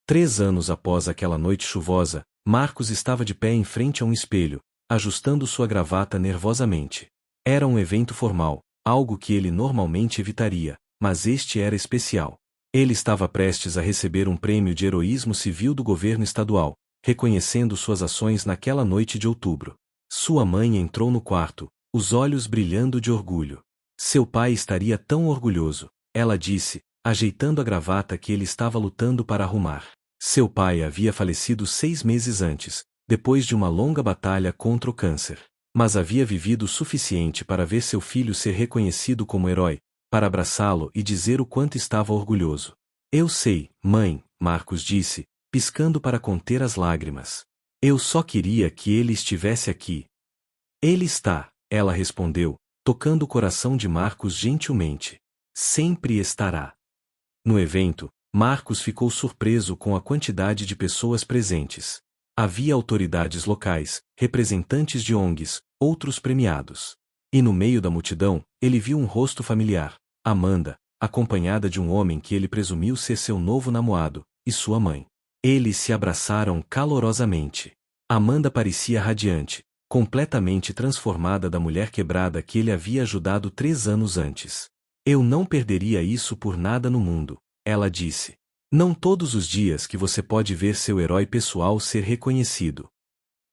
S1: 3 anos após aquela noite chuvosa, Marcos estava de pé em frente a um espelho, ajustando sua gravata nervosamente. Era um evento formal, algo que ele normalmente evitaria, mas este era especial. Ele estava prestes a receber um prêmio de heroísmo civil do governo estadual, reconhecendo suas ações naquela noite de outubro. Sua mãe entrou no quarto, os olhos brilhando de orgulho. Seu pai estaria tão orgulhoso, ela disse, ajeitando a gravata que ele estava lutando para arrumar. Seu pai havia falecido 6 meses antes, depois de uma longa batalha contra o câncer. Mas havia vivido o suficiente para ver seu filho ser reconhecido como herói, para abraçá-lo e dizer o quanto estava orgulhoso. Eu sei, mãe, Marcos disse, piscando para conter as lágrimas. Eu só queria que ele estivesse aqui. Ele está, ela respondeu, tocando o coração de Marcos gentilmente. Sempre estará. No evento, Marcos ficou surpreso com a quantidade de pessoas presentes. Havia autoridades locais, representantes de ONGs, outros premiados. E no meio da multidão, ele viu um rosto familiar, Amanda, acompanhada de um homem que ele presumiu ser seu novo namorado, e sua mãe. Eles se abraçaram calorosamente. Amanda parecia radiante, completamente transformada da mulher quebrada que ele havia ajudado 3 anos antes. Eu não perderia isso por nada no mundo, ela disse. Não todos os dias que você pode ver seu herói pessoal ser reconhecido.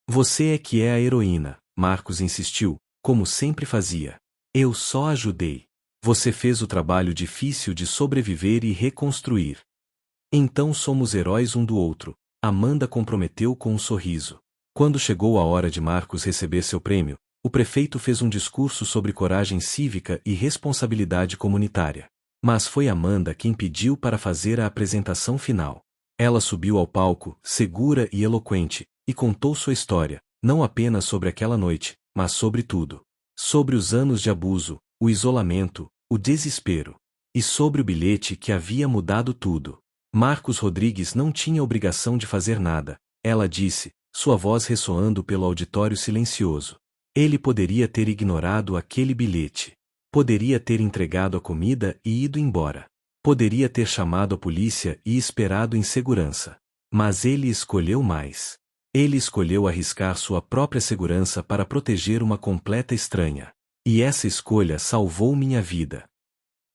S1: Você é que é a heroína, Marcos insistiu, como sempre fazia. Eu só ajudei. Você fez o trabalho difícil de sobreviver e reconstruir. Então somos heróis um do outro, Amanda comprometeu com um sorriso. Quando chegou a hora de Marcos receber seu prêmio, o prefeito fez um discurso sobre coragem cívica e responsabilidade comunitária. Mas foi Amanda quem pediu para fazer a apresentação final. Ela subiu ao palco, segura e eloquente, e contou sua história, não apenas sobre aquela noite, mas sobre tudo. Sobre os anos de abuso, o isolamento, o desespero. E sobre o bilhete que havia mudado tudo. Marcos Rodrigues não tinha obrigação de fazer nada, ela disse, sua voz ressoando pelo auditório silencioso. Ele poderia ter ignorado aquele bilhete. Poderia ter entregado a comida e ido embora. Poderia ter chamado a polícia e esperado em segurança. Mas ele escolheu mais. Ele escolheu arriscar sua própria segurança para proteger uma completa estranha. E essa escolha salvou minha vida.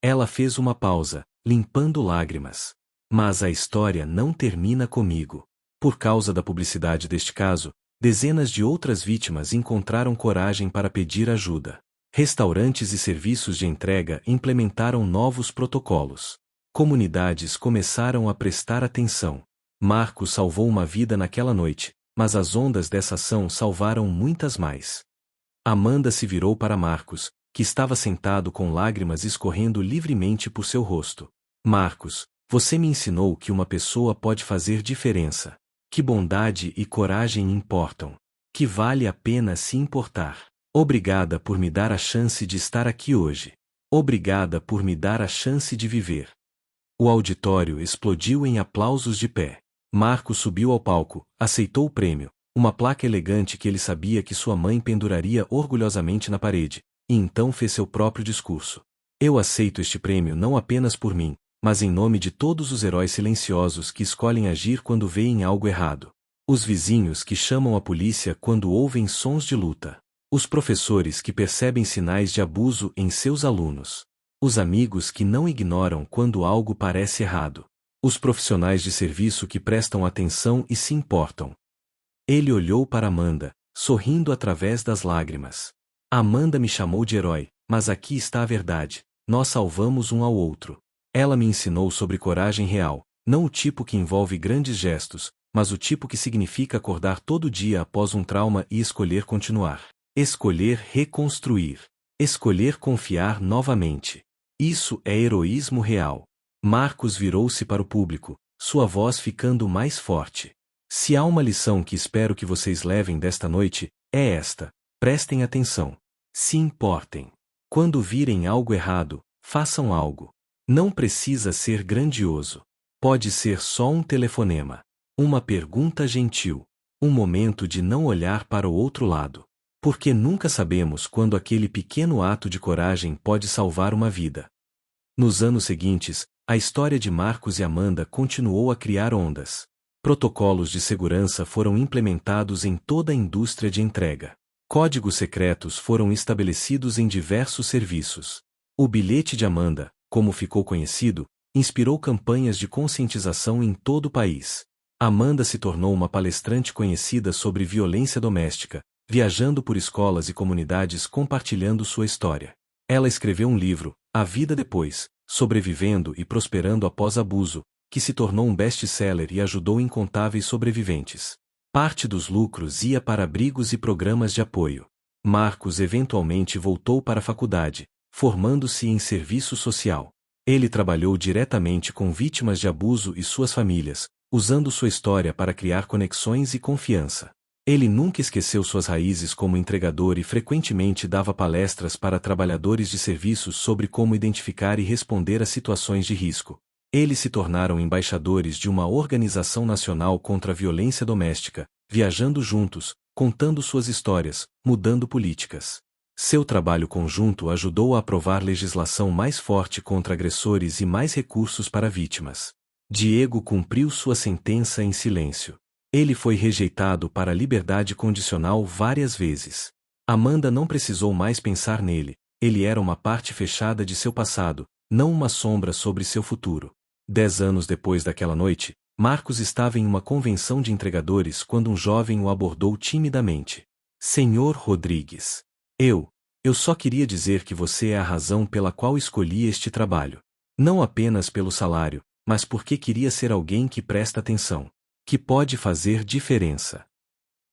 S1: Ela fez uma pausa, limpando lágrimas. Mas a história não termina comigo. Por causa da publicidade deste caso, dezenas de outras vítimas encontraram coragem para pedir ajuda. Restaurantes e serviços de entrega implementaram novos protocolos. Comunidades começaram a prestar atenção. Marcos salvou uma vida naquela noite, mas as ondas dessa ação salvaram muitas mais. Amanda se virou para Marcos, que estava sentado com lágrimas escorrendo livremente por seu rosto. Marcos, você me ensinou que uma pessoa pode fazer diferença. Que bondade e coragem importam. Que vale a pena se importar. Obrigada por me dar a chance de estar aqui hoje. Obrigada por me dar a chance de viver. O auditório explodiu em aplausos de pé. Marcos subiu ao palco, aceitou o prêmio, uma placa elegante que ele sabia que sua mãe penduraria orgulhosamente na parede, e então fez seu próprio discurso. Eu aceito este prêmio não apenas por mim, mas em nome de todos os heróis silenciosos que escolhem agir quando veem algo errado. Os vizinhos que chamam a polícia quando ouvem sons de luta. Os professores que percebem sinais de abuso em seus alunos. Os amigos que não ignoram quando algo parece errado. Os profissionais de serviço que prestam atenção e se importam. Ele olhou para Amanda, sorrindo através das lágrimas. Amanda me chamou de herói, mas aqui está a verdade. Nós salvamos um ao outro. Ela me ensinou sobre coragem real, não o tipo que envolve grandes gestos, mas o tipo que significa acordar todo dia após um trauma e escolher continuar. Escolher reconstruir. Escolher confiar novamente. Isso é heroísmo real. Marcos virou-se para o público, sua voz ficando mais forte. Se há uma lição que espero que vocês levem desta noite, é esta. Prestem atenção. Se importem. Quando virem algo errado, façam algo. Não precisa ser grandioso. Pode ser só um telefonema. Uma pergunta gentil. Um momento de não olhar para o outro lado. Porque nunca sabemos quando aquele pequeno ato de coragem pode salvar uma vida. Nos anos seguintes, a história de Marcos e Amanda continuou a criar ondas. Protocolos de segurança foram implementados em toda a indústria de entrega. Códigos secretos foram estabelecidos em diversos serviços. O bilhete de Amanda, como ficou conhecido, inspirou campanhas de conscientização em todo o país. Amanda se tornou uma palestrante conhecida sobre violência doméstica, viajando por escolas e comunidades compartilhando sua história. Ela escreveu um livro, A Vida Depois, Sobrevivendo e Prosperando Após Abuso, que se tornou um best-seller e ajudou incontáveis sobreviventes. Parte dos lucros ia para abrigos e programas de apoio. Marcos eventualmente voltou para a faculdade, formando-se em serviço social. Ele trabalhou diretamente com vítimas de abuso e suas famílias, usando sua história para criar conexões e confiança. Ele nunca esqueceu suas raízes como entregador e frequentemente dava palestras para trabalhadores de serviços sobre como identificar e responder a situações de risco. Eles se tornaram embaixadores de uma organização nacional contra a violência doméstica, viajando juntos, contando suas histórias, mudando políticas. Seu trabalho conjunto ajudou a aprovar legislação mais forte contra agressores e mais recursos para vítimas. Diego cumpriu sua sentença em silêncio. Ele foi rejeitado para a liberdade condicional várias vezes. Amanda não precisou mais pensar nele, ele era uma parte fechada de seu passado, não uma sombra sobre seu futuro. 10 anos depois daquela noite, Marcos estava em uma convenção de entregadores quando um jovem o abordou timidamente. Senhor Rodrigues. Eu só queria dizer que você é a razão pela qual escolhi este trabalho. Não apenas pelo salário, mas porque queria ser alguém que presta atenção. Que pode fazer diferença.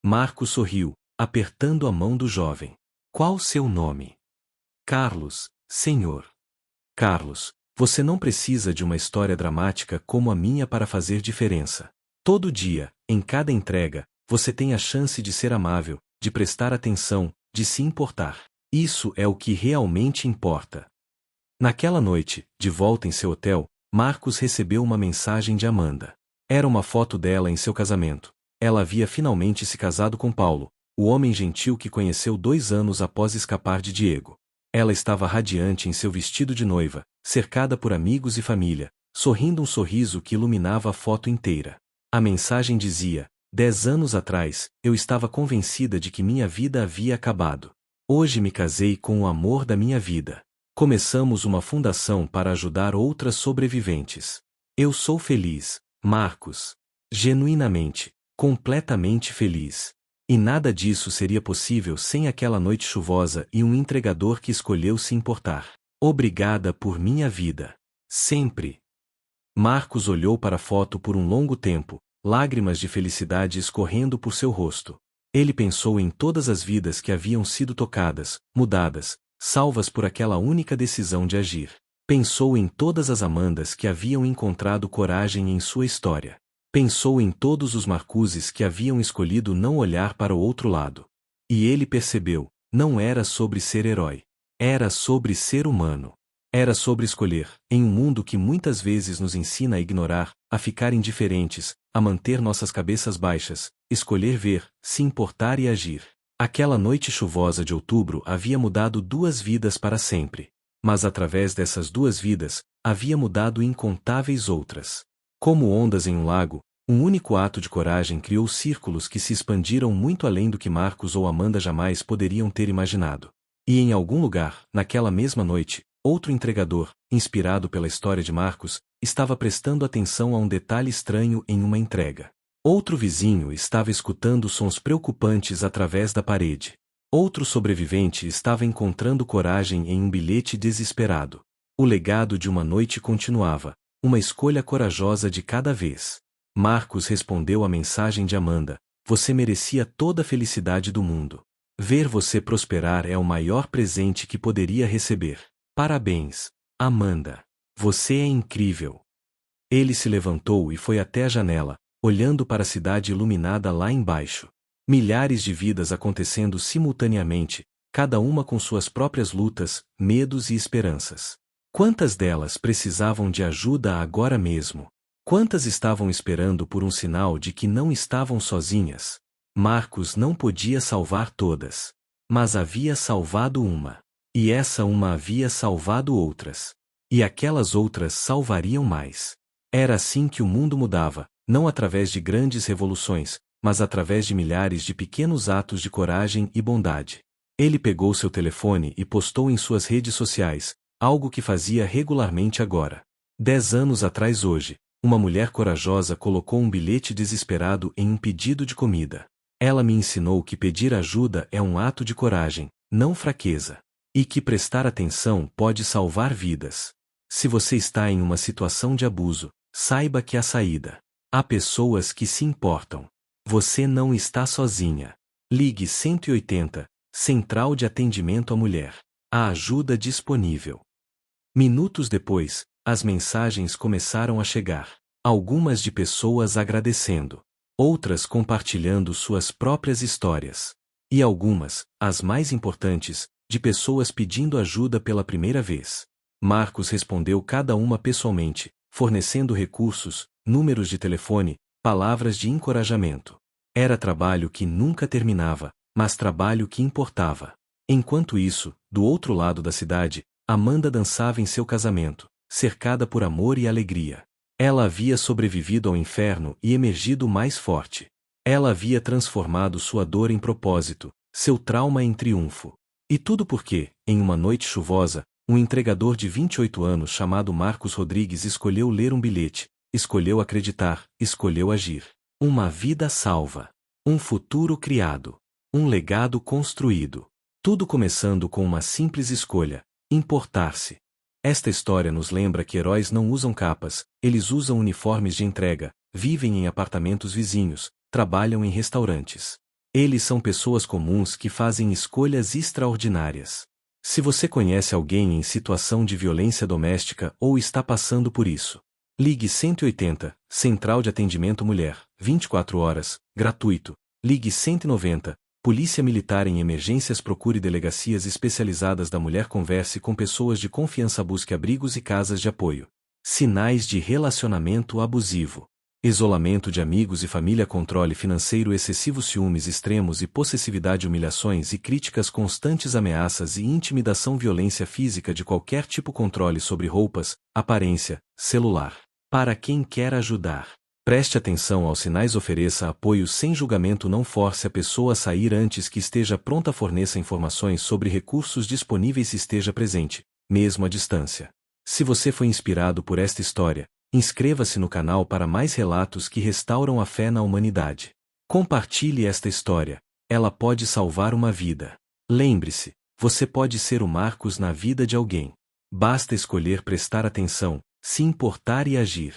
S1: Marcos sorriu, apertando a mão do jovem. Qual seu nome? Carlos, senhor. Carlos, você não precisa de uma história dramática como a minha para fazer diferença. Todo dia, em cada entrega, você tem a chance de ser amável, de prestar atenção, de se importar. Isso é o que realmente importa. Naquela noite, de volta em seu hotel, Marcos recebeu uma mensagem de Amanda. Era uma foto dela em seu casamento. Ela havia finalmente se casado com Paulo, o homem gentil que conheceu 2 anos após escapar de Diego. Ela estava radiante em seu vestido de noiva, cercada por amigos e família, sorrindo um sorriso que iluminava a foto inteira. A mensagem dizia: 10 anos atrás, eu estava convencida de que minha vida havia acabado. Hoje me casei com o amor da minha vida. Começamos uma fundação para ajudar outras sobreviventes. Eu sou feliz, Marcos. Genuinamente, completamente feliz. E nada disso seria possível sem aquela noite chuvosa e um entregador que escolheu se importar. Obrigada por minha vida. Sempre. Marcos olhou para a foto por um longo tempo, lágrimas de felicidade escorrendo por seu rosto. Ele pensou em todas as vidas que haviam sido tocadas, mudadas, salvas por aquela única decisão de agir. Pensou em todas as Amandas que haviam encontrado coragem em sua história. Pensou em todos os Marcuses que haviam escolhido não olhar para o outro lado. E ele percebeu, não era sobre ser herói. Era sobre ser humano. Era sobre escolher, em um mundo que muitas vezes nos ensina a ignorar, a ficar indiferentes, a manter nossas cabeças baixas, escolher ver, se importar e agir. Aquela noite chuvosa de outubro havia mudado 2 vidas para sempre. Mas através dessas 2 vidas, havia mudado incontáveis outras. Como ondas em um lago, um único ato de coragem criou círculos que se expandiram muito além do que Marcos ou Amanda jamais poderiam ter imaginado. E em algum lugar, naquela mesma noite, outro entregador, inspirado pela história de Marcos, estava prestando atenção a um detalhe estranho em uma entrega. Outro vizinho estava escutando sons preocupantes através da parede. Outro sobrevivente estava encontrando coragem em um bilhete desesperado. O legado de uma noite continuava, uma escolha corajosa de cada vez. Marcos respondeu à mensagem de Amanda: você merecia toda a felicidade do mundo. Ver você prosperar é o maior presente que poderia receber. Parabéns, Amanda. Você é incrível. Ele se levantou e foi até a janela, olhando para a cidade iluminada lá embaixo. Milhares de vidas acontecendo simultaneamente, cada uma com suas próprias lutas, medos e esperanças. Quantas delas precisavam de ajuda agora mesmo? Quantas estavam esperando por um sinal de que não estavam sozinhas? Marcos não podia salvar todas. Mas havia salvado uma. E essa uma havia salvado outras. E aquelas outras salvariam mais. Era assim que o mundo mudava, não através de grandes revoluções, mas através de milhares de pequenos atos de coragem e bondade. Ele pegou seu telefone e postou em suas redes sociais, algo que fazia regularmente agora. 10 anos atrás hoje, uma mulher corajosa colocou um bilhete desesperado em um pedido de comida. Ela me ensinou que pedir ajuda é um ato de coragem, não fraqueza. E que prestar atenção pode salvar vidas. Se você está em uma situação de abuso, saiba que há saída. Há pessoas que se importam. Você não está sozinha. Ligue 180, Central de Atendimento à Mulher. A ajuda disponível. Minutos depois, as mensagens começaram a chegar. Algumas de pessoas agradecendo. Outras compartilhando suas próprias histórias. E algumas, as mais importantes, de pessoas pedindo ajuda pela primeira vez. Marcos respondeu cada uma pessoalmente, fornecendo recursos, números de telefone, palavras de encorajamento. Era trabalho que nunca terminava, mas trabalho que importava. Enquanto isso, do outro lado da cidade, Amanda dançava em seu casamento, cercada por amor e alegria. Ela havia sobrevivido ao inferno e emergido mais forte. Ela havia transformado sua dor em propósito, seu trauma em triunfo. E tudo porque, em uma noite chuvosa, um entregador de 28 anos chamado Marcos Rodrigues escolheu ler um bilhete, escolheu acreditar, escolheu agir. Uma vida salva. Um futuro criado. Um legado construído. Tudo começando com uma simples escolha: importar-se. Esta história nos lembra que heróis não usam capas, eles usam uniformes de entrega, vivem em apartamentos vizinhos, trabalham em restaurantes. Eles são pessoas comuns que fazem escolhas extraordinárias. Se você conhece alguém em situação de violência doméstica ou está passando por isso, ligue 180, Central de Atendimento Mulher, 24 horas, gratuito. Ligue 190, Polícia Militar em Emergências. Procure delegacias especializadas da mulher. Converse com pessoas de confiança. Busque abrigos e casas de apoio. Sinais de relacionamento abusivo. Isolamento de amigos e família. Controle financeiro excessivo. Ciúmes extremos e possessividade. Humilhações e críticas constantes. Ameaças e intimidação. Violência física de qualquer tipo. Controle sobre roupas, aparência, celular. Para quem quer ajudar, preste atenção aos sinais. Ofereça apoio sem julgamento. Não force a pessoa a sair antes que esteja pronta. Forneça informações sobre recursos disponíveis. Esteja presente, mesmo à distância. Se você foi inspirado por esta história, inscreva-se no canal para mais relatos que restauram a fé na humanidade. Compartilhe esta história. Ela pode salvar uma vida. Lembre-se, você pode ser o Marcos na vida de alguém. Basta escolher prestar atenção, se importar e agir.